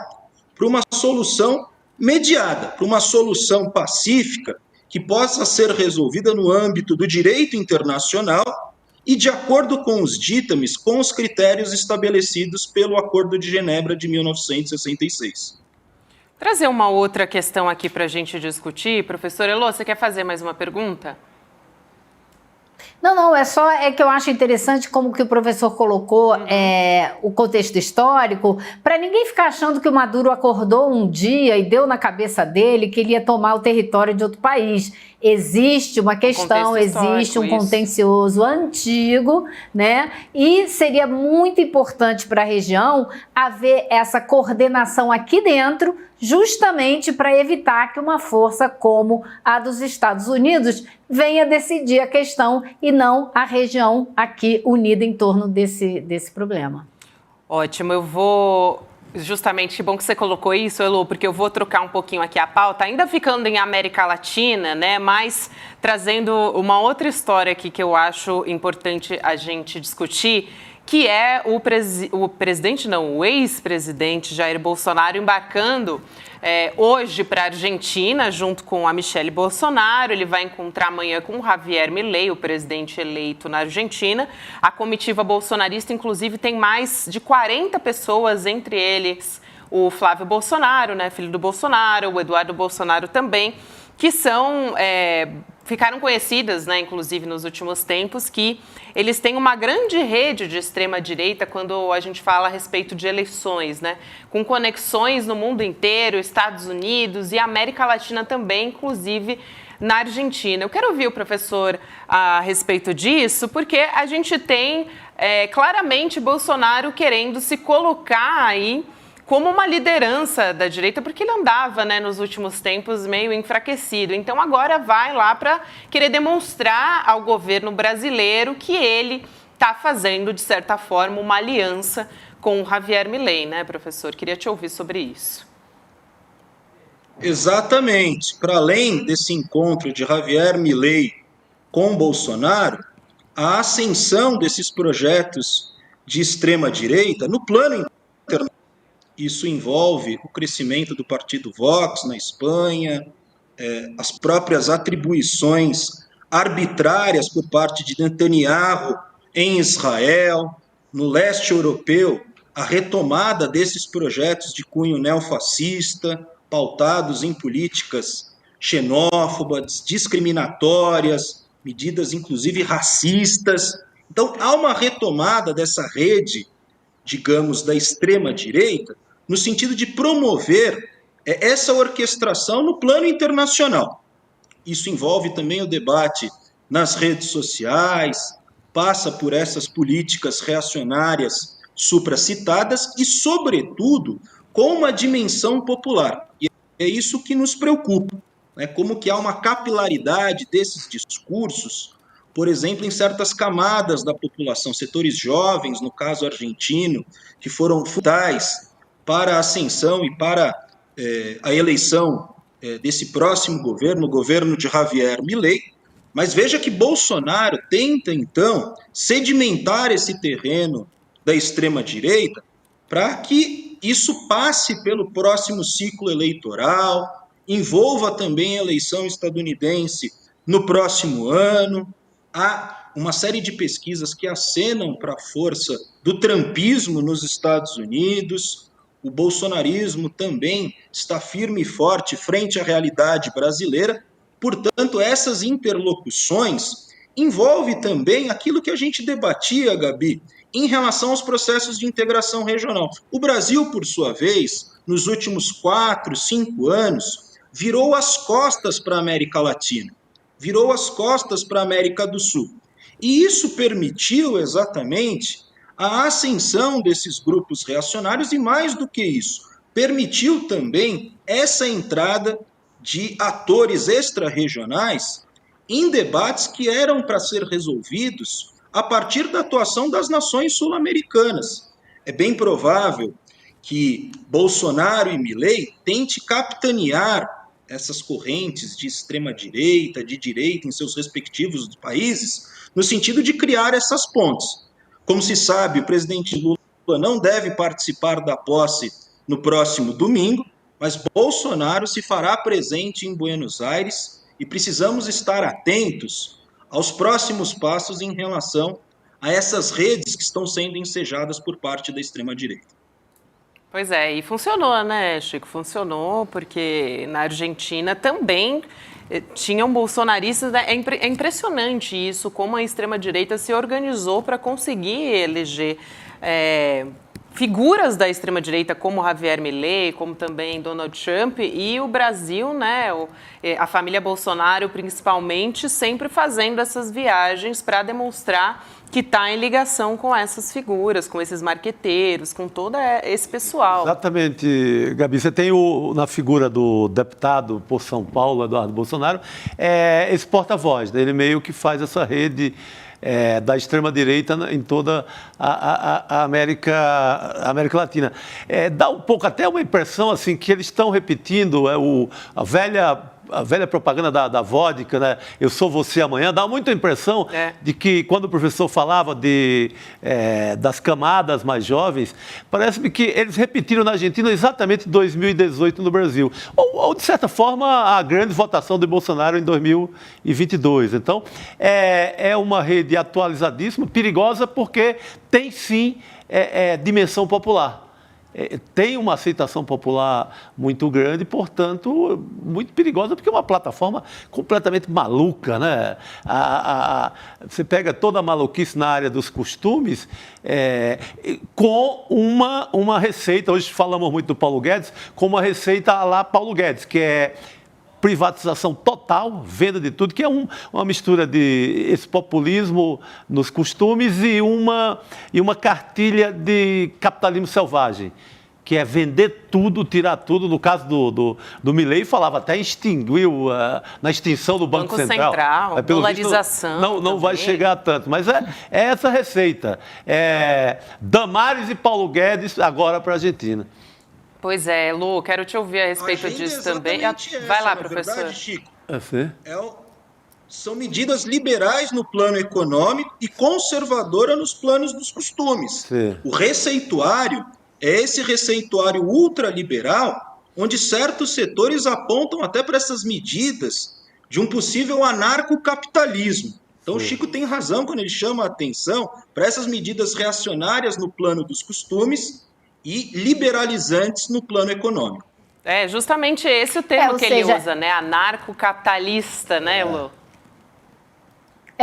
para uma solução mediada, para uma solução pacífica que possa ser resolvida no âmbito do direito internacional e de acordo com os ditames, com os critérios estabelecidos pelo Acordo de Genebra de 1966. Trazer uma outra questão aqui para a gente discutir. Professor Elô, você quer fazer mais uma pergunta? Não, é que eu acho interessante como que o professor colocou o contexto histórico, para ninguém ficar achando que o Maduro acordou um dia e deu na cabeça dele que ele ia tomar o território de outro país. Existe uma questão, existe um contencioso antigo, né? E seria muito importante para a região haver essa coordenação aqui dentro, justamente para evitar que uma força como a dos Estados Unidos venha decidir a questão e não a região aqui unida em torno desse problema. Ótimo, eu vou... Justamente, que bom que você colocou isso, Elô, porque eu vou trocar um pouquinho aqui a pauta, ainda ficando em América Latina, né, mas trazendo uma outra história aqui que eu acho importante a gente discutir, que é o ex-presidente Jair Bolsonaro embarcando hoje para a Argentina, junto com a Michelle Bolsonaro. Ele vai encontrar amanhã com o Javier Milei, o presidente eleito na Argentina. A comitiva bolsonarista, inclusive, tem mais de 40 pessoas, entre eles o Flávio Bolsonaro, né, filho do Bolsonaro, o Eduardo Bolsonaro também, que ficaram conhecidas, né, inclusive nos últimos tempos, que eles têm uma grande rede de extrema-direita quando a gente fala a respeito de eleições, né, com conexões no mundo inteiro, Estados Unidos e América Latina também, inclusive na Argentina. Eu quero ouvir o professor a respeito disso, porque a gente tem claramente Bolsonaro querendo se colocar aí como uma liderança da direita, porque ele andava, né, nos últimos tempos meio enfraquecido. Então agora vai lá para querer demonstrar ao governo brasileiro que ele está fazendo, de certa forma, uma aliança com o Javier Milei, né, professor? Queria te ouvir sobre isso. Exatamente. Para além desse encontro de Javier Milei com Bolsonaro, a ascensão desses projetos de extrema-direita no plano internacional. Isso envolve o crescimento do partido Vox na Espanha, as próprias atribuições arbitrárias por parte de Netanyahu em Israel, no leste europeu, a retomada desses projetos de cunho neofascista, pautados em políticas xenófobas, discriminatórias, medidas inclusive racistas. Então, há uma retomada dessa rede, digamos, da extrema-direita, no sentido de promover essa orquestração no plano internacional. Isso envolve também o debate nas redes sociais, passa por essas políticas reacionárias supracitadas e, sobretudo, com uma dimensão popular. E é isso que nos preocupa, né? Como que há uma capilaridade desses discursos, por exemplo, em certas camadas da população, setores jovens, no caso argentino, que foram fundamentais para a ascensão e para a eleição desse próximo governo, o governo de Javier Milei, Mas veja que Bolsonaro tenta, então, sedimentar esse terreno da extrema-direita para que isso passe pelo próximo ciclo eleitoral, envolva também a eleição estadunidense no próximo ano. Há uma série de pesquisas que acenam para a força do trumpismo nos Estados Unidos. O bolsonarismo também está firme e forte frente à realidade brasileira. Portanto, essas interlocuções envolvem também aquilo que a gente debatia, Gabi, em relação aos processos de integração regional. O Brasil, por sua vez, nos últimos 4, 5 anos, virou as costas para a América Latina, virou as costas para a América do Sul. E isso permitiu exatamente a ascensão desses grupos reacionários e, mais do que isso, permitiu também essa entrada de atores extra-regionais em debates que eram para ser resolvidos a partir da atuação das nações sul-americanas. É bem provável que Bolsonaro e Milei tentem capitanear essas correntes de extrema-direita, de direita em seus respectivos países, no sentido de criar essas pontes. Como se sabe, o presidente Lula não deve participar da posse no próximo domingo, mas Bolsonaro se fará presente em Buenos Aires e precisamos estar atentos aos próximos passos em relação a essas redes que estão sendo ensejadas por parte da extrema-direita. Pois é, e funcionou, né, Chico? Funcionou, porque na Argentina também tinham bolsonaristas. É impressionante isso, como a extrema-direita se organizou para conseguir eleger figuras da extrema-direita como Javier Milei, como também Donald Trump, e o Brasil, né, a família Bolsonaro principalmente, sempre fazendo essas viagens para demonstrar que está em ligação com essas figuras, com esses marqueteiros, com todo esse pessoal. Exatamente, Gabi. Você tem na figura do deputado por São Paulo, Eduardo Bolsonaro, esse porta-voz, né? Ele meio que faz essa rede da extrema-direita em toda a América Latina. Dá um pouco até uma impressão assim, que eles estão repetindo a velha propaganda da vodka, né? Eu sou você amanhã. Dá muita impressão de que quando o professor falava das camadas mais jovens, parece-me que eles repetiram na Argentina exatamente 2018 no Brasil. Ou de certa forma, a grande votação de Bolsonaro em 2022. Então, é uma rede atualizadíssima, perigosa, porque tem sim dimensão popular. Tem uma aceitação popular muito grande, portanto, muito perigosa, porque é uma plataforma completamente maluca, né? Você pega toda a maluquice na área dos costumes com uma receita. Hoje falamos muito do Paulo Guedes, com uma receita à la Paulo Guedes, que é privatização total, venda de tudo, que é uma mistura de esse populismo nos costumes e uma cartilha de capitalismo selvagem, que é vender tudo, tirar tudo. No caso do Milei, falava até extinguiu na extinção do Banco Central. Polarização. Não vai chegar a tanto, mas é essa receita. Damares e Paulo Guedes agora para a Argentina. Pois é, Lu, quero te ouvir a respeito disso também. Vai lá, professor. Verdade, Chico. São medidas liberais no plano econômico e conservadoras nos planos dos costumes. Sim. O receituário é esse receituário ultraliberal, onde certos setores apontam até para essas medidas de um possível anarcocapitalismo. Então, o Chico tem razão quando ele chama a atenção para essas medidas reacionárias no plano dos costumes e liberalizantes no plano econômico. É justamente esse o termo que ele usa, né? Anarcocapitalista, né, Lu?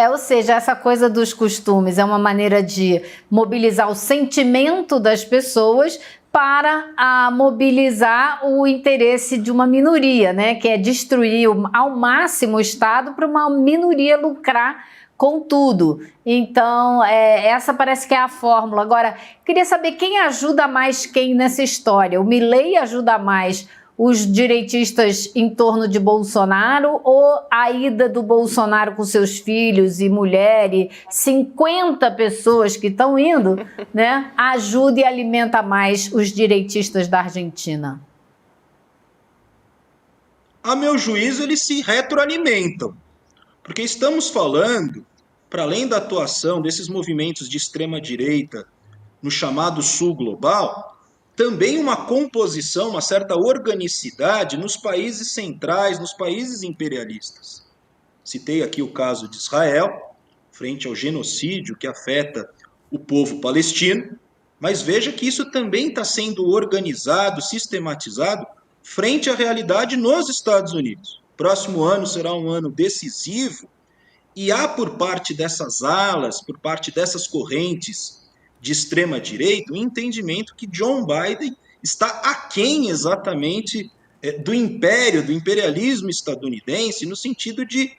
Ou seja, essa coisa dos costumes é uma maneira de mobilizar o sentimento das pessoas para mobilizar o interesse de uma minoria, né? Que é destruir ao máximo o Estado para uma minoria lucrar com tudo. Então, essa parece que é a fórmula. Agora, queria saber quem ajuda mais quem nessa história. O Milei ajuda mais os direitistas em torno de Bolsonaro ou a ida do Bolsonaro com seus filhos e mulher e 50 pessoas que estão indo, né, ajuda e alimenta mais os direitistas da Argentina? A meu juízo, eles se retroalimentam. Porque estamos falando, para além da atuação desses movimentos de extrema-direita no chamado Sul Global, também uma composição, uma certa organicidade nos países centrais, nos países imperialistas. Citei aqui o caso de Israel, frente ao genocídio que afeta o povo palestino, mas veja que isso também está sendo organizado, sistematizado, frente à realidade nos Estados Unidos. Próximo ano será um ano decisivo e há por parte dessas alas, por parte dessas correntes de extrema-direita, o entendimento que John Biden está aquém exatamente do império, do imperialismo estadunidense, no sentido de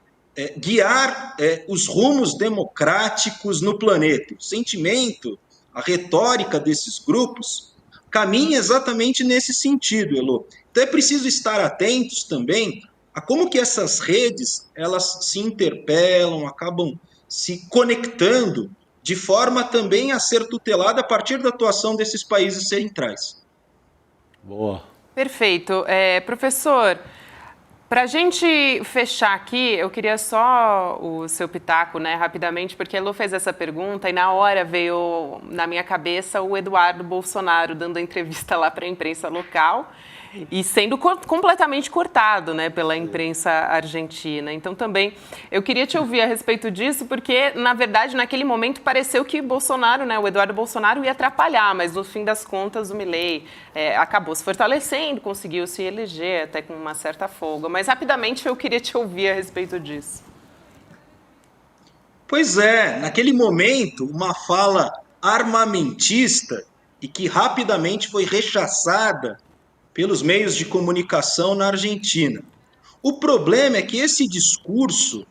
guiar os rumos democráticos no planeta. O sentimento, a retórica desses grupos caminha exatamente nesse sentido, Elô. Então é preciso estar atentos também a como que essas redes elas se interpelam, acabam se conectando de forma também a ser tutelada a partir da atuação desses países centrais. Boa. Perfeito. Professor, para a gente fechar aqui, eu queria só o seu pitaco, né, rapidamente, porque a Elô fez essa pergunta e na hora veio na minha cabeça o Eduardo Bolsonaro dando a entrevista lá para a imprensa local e sendo completamente cortado, né, pela imprensa argentina. Então, também, eu queria te ouvir a respeito disso, porque, na verdade, naquele momento, pareceu que Bolsonaro, né, o Eduardo Bolsonaro ia atrapalhar, mas, no fim das contas, o Milei acabou se fortalecendo, conseguiu se eleger até com uma certa folga. Mas, rapidamente, eu queria te ouvir a respeito disso. Pois é, naquele momento, uma fala armamentista e que rapidamente foi rechaçada pelos meios de comunicação na Argentina. O problema é que esse discurso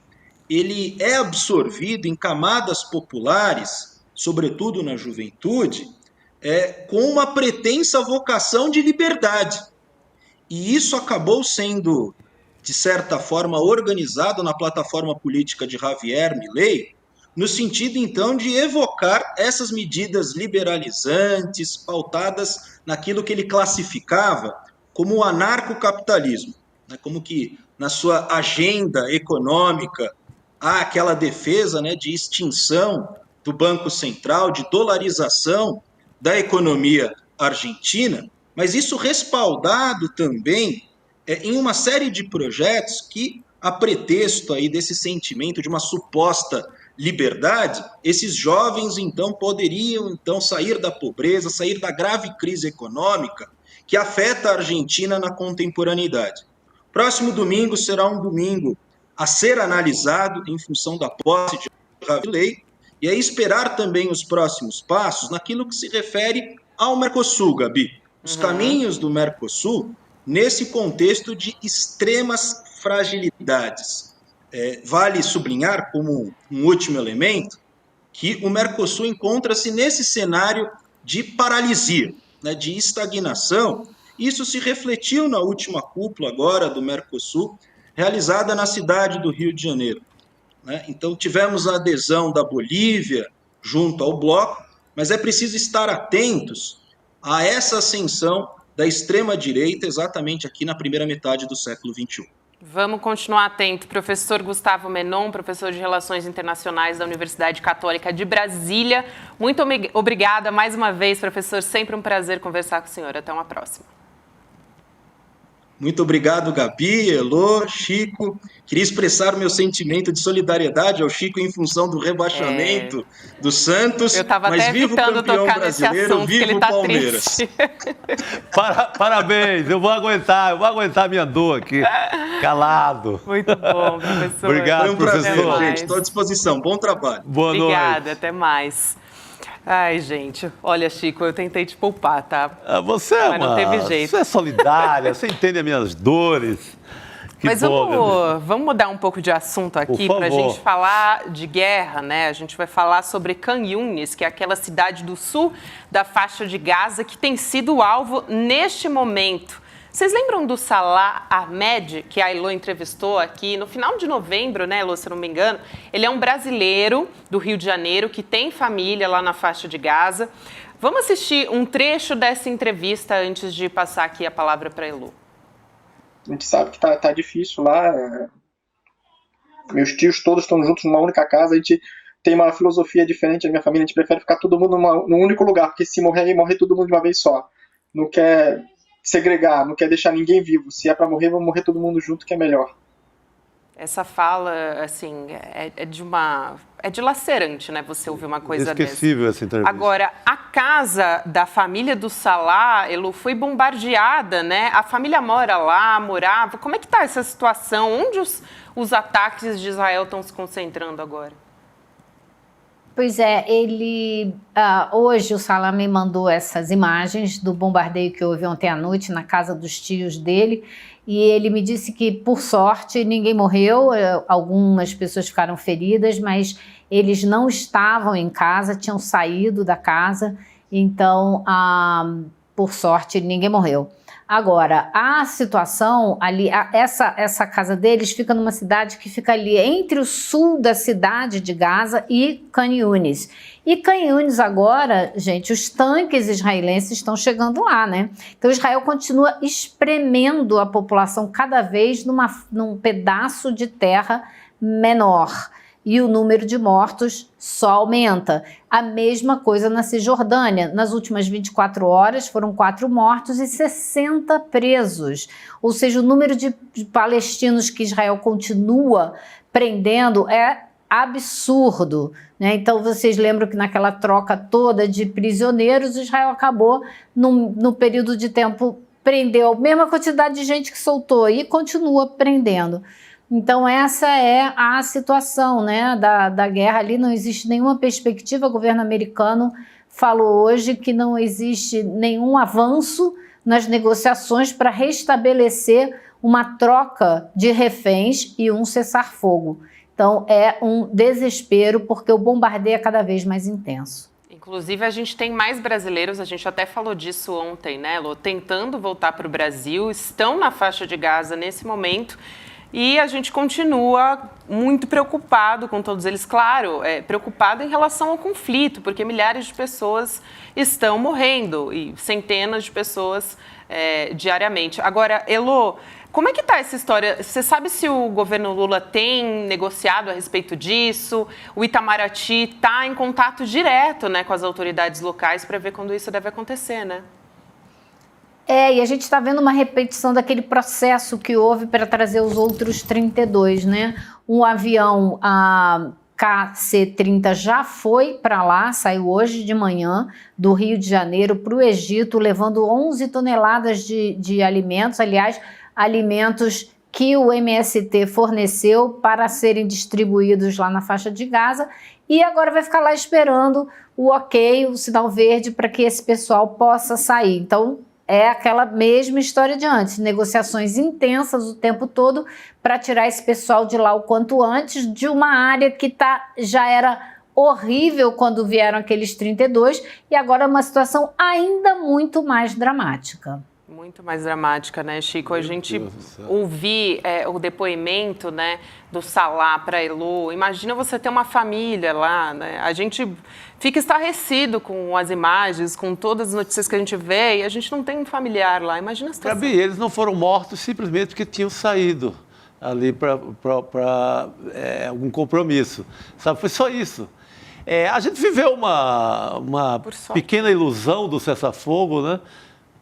ele é absorvido em camadas populares, sobretudo na juventude, com uma pretensa vocação de liberdade. E isso acabou sendo, de certa forma, organizado na plataforma política de Javier Milei, no sentido, então, de evocar essas medidas liberalizantes, pautadas naquilo que ele classificava como o anarcocapitalismo, né? Como que na sua agenda econômica há aquela defesa, né, de extinção do Banco Central, de dolarização da economia argentina, mas isso respaldado também em uma série de projetos que, a pretexto aí desse sentimento de uma suposta liberdade, esses jovens então poderiam então sair da pobreza, sair da grave crise econômica que afeta a Argentina na contemporaneidade. Próximo domingo será um domingo a ser analisado em função da posse de Javier Milei e aí esperar também os próximos passos naquilo que se refere ao Mercosul, Gabi. Os caminhos do Mercosul nesse contexto de extremas fragilidades. Vale sublinhar, como um último elemento, que o Mercosul encontra-se nesse cenário de paralisia, né, de estagnação. Isso se refletiu na última cúpula agora do Mercosul, realizada na cidade do Rio de Janeiro. Né? Então, tivemos a adesão da Bolívia junto ao bloco, mas é preciso estar atentos a essa ascensão da extrema-direita exatamente aqui na primeira metade do século XXI. Vamos continuar atento. Professor Gustavo Menon, professor de Relações Internacionais da Universidade Católica de Brasília. Muito obrigada mais uma vez, professor. Sempre um prazer conversar com o senhor. Até uma próxima. Muito obrigado, Gabi, Elô, Chico. Queria expressar o meu sentimento de solidariedade ao Chico em função do rebaixamento do Santos. Eu estava até evitando tocar nesse assunto, que ele está triste. Parabéns, eu vou aguentar minha dor aqui, calado. Muito bom, professor. Obrigado, foi um professor. Gente, estou à disposição. Bom trabalho. Boa noite. Obrigada, até mais. Ai, gente, olha, Chico, eu tentei te poupar, tá? Mas não teve jeito. Você é solidária, você entende as minhas dores. Mas vamos mudar um pouco de assunto aqui para a gente falar de guerra, né? A gente vai falar sobre Khan Yunis, que é aquela cidade do sul da faixa de Gaza que tem sido alvo neste momento. Vocês lembram do Salah Ahmed, que a Elô entrevistou aqui no final de novembro, né, Elô, se eu não me engano? Ele é um brasileiro do Rio de Janeiro que tem família lá na faixa de Gaza. Vamos assistir um trecho dessa entrevista antes de passar aqui a palavra para a Elô. A gente sabe que tá difícil lá. meus tios todos estão juntos numa única casa, a gente tem uma filosofia diferente da minha família, a gente prefere ficar todo mundo num único lugar, porque se morrer, morrer todo mundo de uma vez só. Não quer segregar, não quer deixar ninguém vivo. Se é para morrer, vamos morrer todo mundo junto, que é melhor. Essa fala, assim, é dilacerante, né? Você ouvir uma coisa dessa. Esquecível essa entrevista. Agora, a casa da família do Salah, Elo, foi bombardeada, né? A família morava. Como é que está essa situação? Onde os ataques de Israel estão se concentrando agora? Pois é, hoje o Salah me mandou essas imagens do bombardeio que houve ontem à noite na casa dos tios dele, e ele me disse que, por sorte, ninguém morreu, algumas pessoas ficaram feridas, mas eles não estavam em casa, tinham saído da casa, então, por sorte, ninguém morreu. Agora, a situação ali, essa casa deles fica numa cidade que fica ali entre o sul da cidade de Gaza e Khan Yunis. E Khan Yunis agora, gente, os tanques israelenses estão chegando lá, né? Então Israel continua espremendo a população cada vez num pedaço de terra menor. E o número de mortos só aumenta. A mesma coisa na Cisjordânia. Nas últimas 24 horas foram 4 mortos e 60 presos. Ou seja, o número de palestinos que Israel continua prendendo é absurdo, né? Então vocês lembram que naquela troca toda de prisioneiros, Israel acabou, no período de tempo, prendeu a mesma quantidade de gente que soltou e continua prendendo. Então essa é a situação, né, da guerra ali, não existe nenhuma perspectiva. O governo americano falou hoje que não existe nenhum avanço nas negociações para restabelecer uma troca de reféns e um cessar-fogo. Então é um desespero porque o bombardeio é cada vez mais intenso. Inclusive, a gente tem mais brasileiros, a gente até falou disso ontem, né, Lô, tentando voltar para o Brasil, estão na faixa de Gaza nesse momento. E a gente continua muito preocupado com todos eles, claro, preocupado em relação ao conflito, porque milhares de pessoas estão morrendo e centenas de pessoas diariamente. Agora, Elo, como é que está essa história? Você sabe se o governo Lula tem negociado a respeito disso? O Itamaraty está em contato direto, né, com as autoridades locais para ver quando isso deve acontecer, né? E a gente está vendo uma repetição daquele processo que houve para trazer os outros 32, né? Um avião, a KC-30, já foi para lá, saiu hoje de manhã, do Rio de Janeiro para o Egito, levando 11 toneladas de alimentos, aliás, alimentos que o MST forneceu para serem distribuídos lá na faixa de Gaza, e agora vai ficar lá esperando o ok, o sinal verde, para que esse pessoal possa sair. Então, é aquela mesma história de antes, negociações intensas o tempo todo para tirar esse pessoal de lá o quanto antes, de uma área que já era horrível quando vieram aqueles 32, e agora é uma situação ainda muito mais dramática. Muito mais dramática, né, Chico? A gente ouvir o depoimento, né, do Salah para Elo. Imagina você ter uma família lá, né? A gente fica estarrecido com as imagens, com todas as notícias que a gente vê, e a gente não tem um familiar lá. Imagina a situação. Gabi, eles não foram mortos simplesmente porque tinham saído ali para algum compromisso. Sabe, foi só isso. A gente viveu uma pequena ilusão do cessar-fogo, né?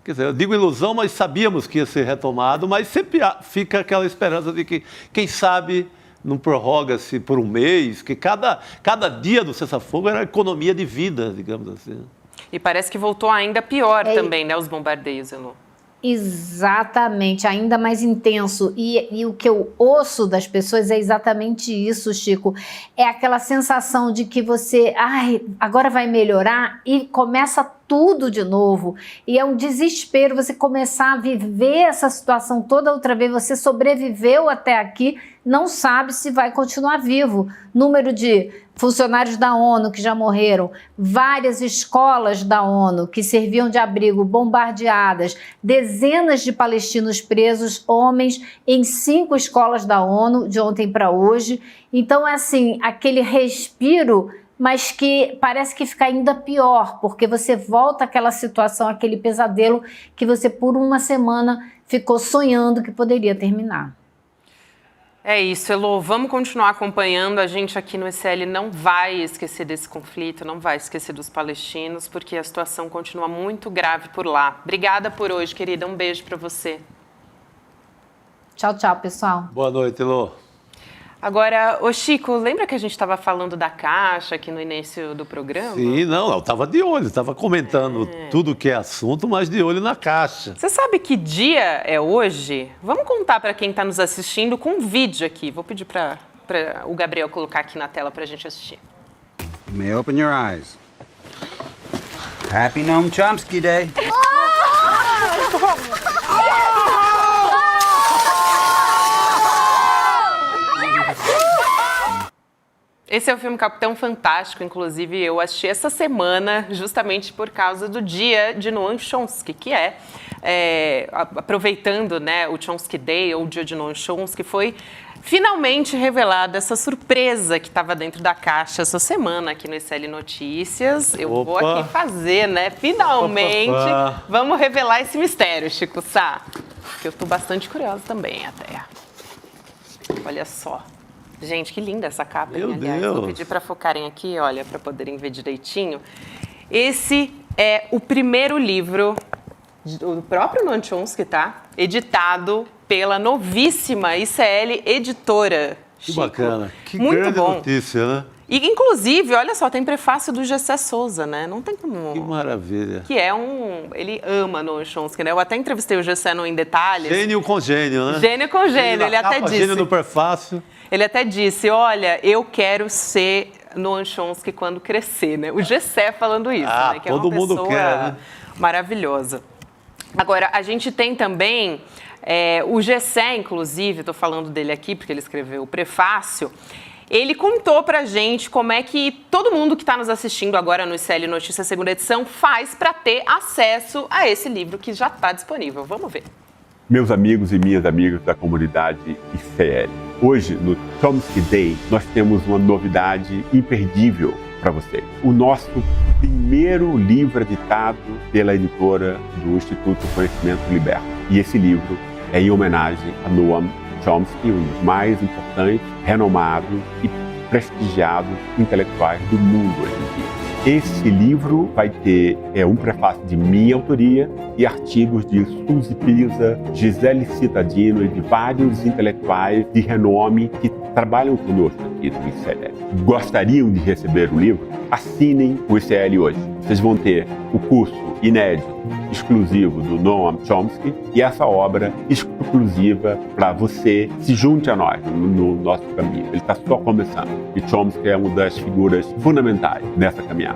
Quer dizer, eu digo ilusão, mas sabíamos que ia ser retomado, mas sempre fica aquela esperança de que, quem sabe, não prorroga-se por um mês, que cada dia do cessar-fogo era economia de vida, digamos assim. E parece que voltou ainda pior também, né, os bombardeios, Elo. Exatamente, ainda mais intenso. E o que eu ouço das pessoas é exatamente isso, Chico. É aquela sensação de que você, agora vai melhorar, e começa tudo de novo. E é um desespero você começar a viver essa situação toda outra vez. Você sobreviveu até aqui, não sabe se vai continuar vivo. Número de funcionários da ONU que já morreram, várias escolas da ONU que serviam de abrigo bombardeadas, dezenas de palestinos presos, homens, em 5 escolas da ONU, de ontem para hoje. Então, é assim, aquele respiro, mas que parece que fica ainda pior, porque você volta àquela situação, aquele pesadelo que você por uma semana ficou sonhando que poderia terminar. É isso, Elô. Vamos continuar acompanhando. A gente aqui no ECL não vai esquecer desse conflito, não vai esquecer dos palestinos, porque a situação continua muito grave por lá. Obrigada por hoje, querida. Um beijo para você. Tchau, tchau, pessoal. Boa noite, Elô. Agora, ô Chico, lembra que a gente estava falando da Caixa aqui no início do programa? Sim, não, eu estava de olho, estava comentando tudo que é assunto, mas de olho na Caixa. Você sabe que dia é hoje? Vamos contar para quem está nos assistindo com um vídeo aqui. Vou pedir para o Gabriel colocar aqui na tela para a gente assistir. You may open your eyes. Happy Noam Chomsky Day. Esse é o filme Capitão Fantástico, inclusive eu assisti essa semana justamente por causa do dia de Noam Chomsky, que aproveitando, né, o Chomsky Day, ou o dia de Noam Chomsky, foi finalmente revelada essa surpresa que estava dentro da caixa essa semana aqui no ECL Notícias. Eu vou aqui fazer, né, finalmente, vamos revelar esse mistério, Chico Sá, que eu estou bastante curiosa também até. Olha só. Gente, que linda essa capa, Meu aliás. Deus. Vou pedir para focarem aqui, olha, para poderem ver direitinho. Esse é o primeiro livro do próprio Noam Chomsky, tá? Editado pela novíssima ICL Editora. Que Chico. bacana. Que muito grande bom. notícia, né? E, inclusive, olha só, tem prefácio do Gessé Souza, né? Não tem como... Que maravilha. Que é ele ama Noam Chomsky, né? Eu até entrevistei o Gessé no Em Detalhes. Gênio com gênio, né? Gênio com gênio, ele até disse. Gênio no prefácio. Ele até disse, olha, eu quero ser Noam Chomsky quando crescer, né? O Gessé falando isso, né? Que todo é uma mundo pessoa quer, né? maravilhosa. Agora, a gente tem também o Gessé, inclusive, estou falando dele aqui porque ele escreveu o prefácio. Ele contou pra gente como é que todo mundo que está nos assistindo agora no ICL Notícias segunda edição faz para ter acesso a esse livro que já está disponível. Vamos ver. Meus amigos e minhas amigas da comunidade ICL, hoje no Chomsky Day nós temos uma novidade imperdível para vocês. O nosso primeiro livro editado pela editora do Instituto Conhecimento Liberto. E esse livro é em homenagem a Noam Chomsky, um dos mais importantes, renomados e prestigiados intelectuais do mundo hoje em dia. Esse livro vai ter um prefácio de minha autoria e artigos de Suzy Pisa, Gisele Cittadino e de vários intelectuais de renome que trabalham conosco aqui no ICL. Gostariam de receber o livro? Assinem o ICL hoje. Vocês vão ter o curso inédito, exclusivo do Noam Chomsky e essa obra exclusiva para você. Se junte a nós no nosso caminho. Ele está só começando e Chomsky é uma das figuras fundamentais nessa caminhada.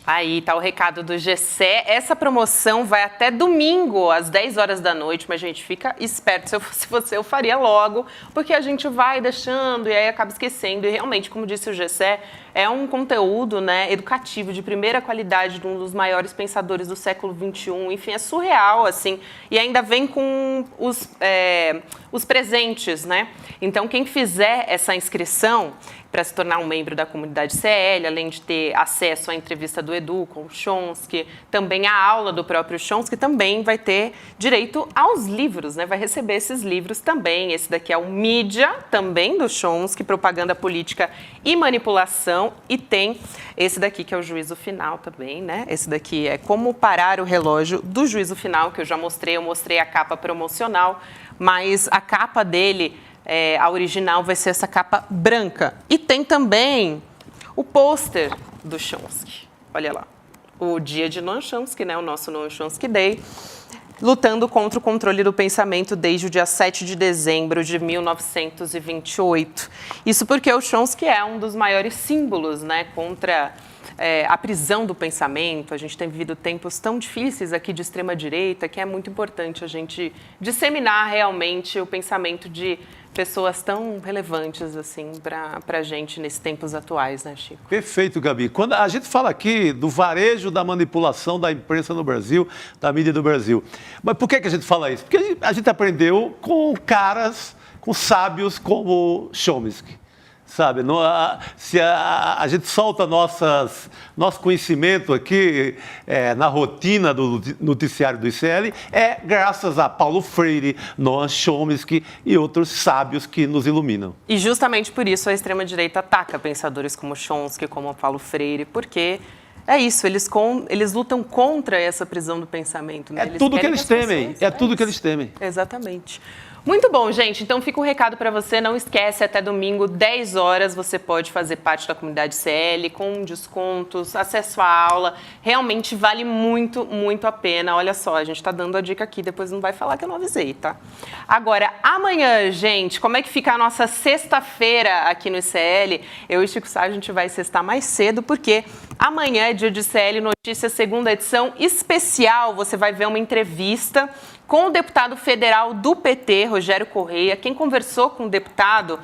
Aí tá o recado do Gessé. Essa promoção vai até domingo, às 10 horas da noite, mas, gente, fica esperto. Se eu fosse você, eu faria logo, porque a gente vai deixando e aí acaba esquecendo. E realmente, como disse o Gessé, é um conteúdo, né, educativo de primeira qualidade de um dos maiores pensadores do século XXI. Enfim, é surreal, assim. E ainda vem com os presentes, né? Então, quem fizer essa inscrição para se tornar um membro da comunidade CL, além de ter acesso à entrevista do Edu com o Chomsky, também a aula do próprio Chomsky, também vai ter direito aos livros, né? Vai receber esses livros também. Esse daqui é o Mídia, também do Chomsky, Propaganda Política e Manipulação, e tem esse daqui que é o Juízo Final também, né? Esse daqui é Como Parar o Relógio do Juízo Final, que eu já mostrei, eu mostrei a capa promocional, mas a capa dele... a original vai ser essa capa branca. E tem também o pôster do Chomsky. Olha lá. O dia de Noam Chomsky, né? O nosso Noam Chomsky Day. Lutando contra o controle do pensamento desde o dia 7 de dezembro de 1928. Isso porque o Chomsky é um dos maiores símbolos, né? Contra a prisão do pensamento. A gente tem vivido tempos tão difíceis aqui de extrema-direita que é muito importante a gente disseminar realmente o pensamento de pessoas tão relevantes assim para a gente nesses tempos atuais, né, Chico? Perfeito, Gabi. Quando a gente fala aqui do varejo da manipulação da imprensa no Brasil, da mídia do Brasil, mas por que a gente fala isso? Porque a gente aprendeu com caras, com sábios como Chomsky. sabe? Se a gente solta nosso conhecimento aqui na rotina do noticiário do ICL, é graças a Paulo Freire, Noam Chomsky e outros sábios que nos iluminam. E justamente por isso a extrema-direita ataca pensadores como Chomsky, como Paulo Freire, porque é isso, eles lutam contra essa prisão do pensamento. Né? Tudo que eles temem, tudo que eles temem. Exatamente. Muito bom, gente. Então fica um recado para você. Não esquece, até domingo, 10 horas, você pode fazer parte da comunidade CL com descontos, acesso à aula. Realmente vale muito, muito a pena. Olha só, a gente está dando a dica aqui, depois não vai falar que eu não avisei, tá? Agora, amanhã, gente, como é que fica a nossa sexta-feira aqui no ICL? Eu e Chico Sá, a gente vai sextar mais cedo, porque amanhã é dia de ICL Notícias, segunda edição especial. Você vai ver uma entrevista com o deputado federal do PT, Rogério Correia. Quem conversou com o deputado,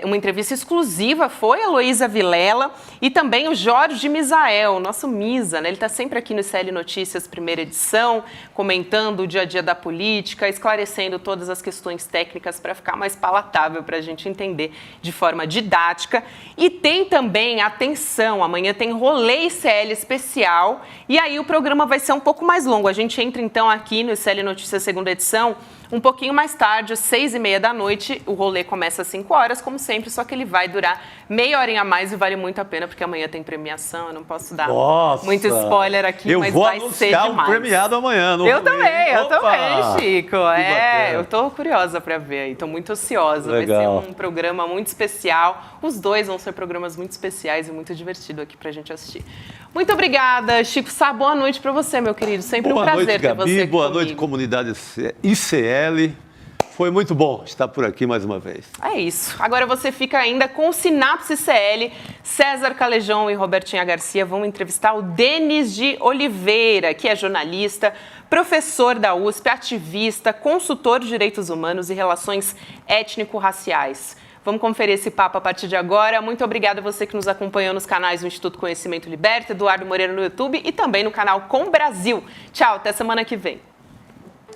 uma entrevista exclusiva, foi a Heloísa Vilela e também o Jorge Misael, nosso Misa, né? Ele está sempre aqui no ICL Notícias, primeira edição, comentando o dia a dia da política, esclarecendo todas as questões técnicas para ficar mais palatável para a gente entender de forma didática. E tem também, atenção, amanhã tem rolê ICL especial e aí o programa vai ser um pouco mais longo. A gente entra então aqui no ICL Notícias, segunda edição, um pouquinho mais tarde, às 6h30 da noite. O rolê começa às 5 horas, como sempre, só que ele vai durar meia horinha a mais e vale muito a pena, porque amanhã tem premiação. Eu não posso dar muito spoiler aqui, mas vai ser demais. Eu vou anunciar um premiado amanhã. Eu também, Chico. Eu tô curiosa para ver aí, tô muito ansiosa. Legal. Vai ser um programa muito especial. Os dois vão ser programas muito especiais e muito divertido aqui pra gente assistir. Muito obrigada, Chico Sá. Boa noite para você, meu querido. Sempre um prazer ter você aqui. Boa noite, comunidade ICL. Foi muito bom estar por aqui mais uma vez. É isso. Agora você fica ainda com o Sinapse CL. César Calejão e Robertinha Garcia vão entrevistar o Denis de Oliveira, que é jornalista, professor da USP, ativista, consultor de direitos humanos e relações étnico-raciais. Vamos conferir esse papo a partir de agora. Muito obrigada a você que nos acompanhou nos canais do Instituto Conhecimento Liberta, Eduardo Moreira no YouTube e também no canal Com Brasil. Tchau, até semana que vem.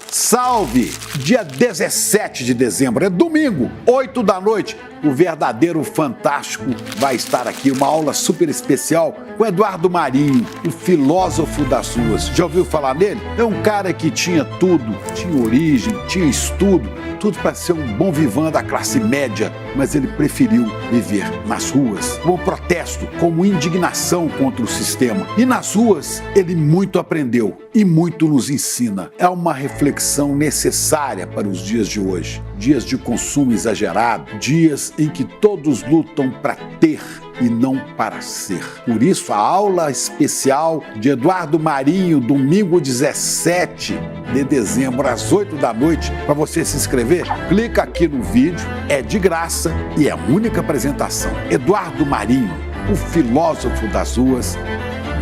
Salve! Dia 17 de dezembro, é domingo, 8 da noite. O Verdadeiro Fantástico vai estar aqui, uma aula super especial com Eduardo Marinho, o filósofo das ruas. Já ouviu falar nele? É um cara que tinha tudo, tinha origem, tinha estudo, tudo para ser um bom vivant da classe média, mas ele preferiu viver nas ruas, como protesto, como indignação contra o sistema. E nas ruas ele muito aprendeu e muito nos ensina. É uma reflexão necessária para os dias de hoje. Dias de consumo exagerado, dias em que todos lutam para ter e não para ser. Por isso, a aula especial de Eduardo Marinho, domingo 17 de dezembro, às 8 da noite, para você se inscrever, clica aqui no vídeo, é de graça e é a única apresentação. Eduardo Marinho, o filósofo das ruas,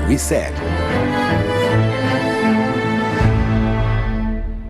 no ICL.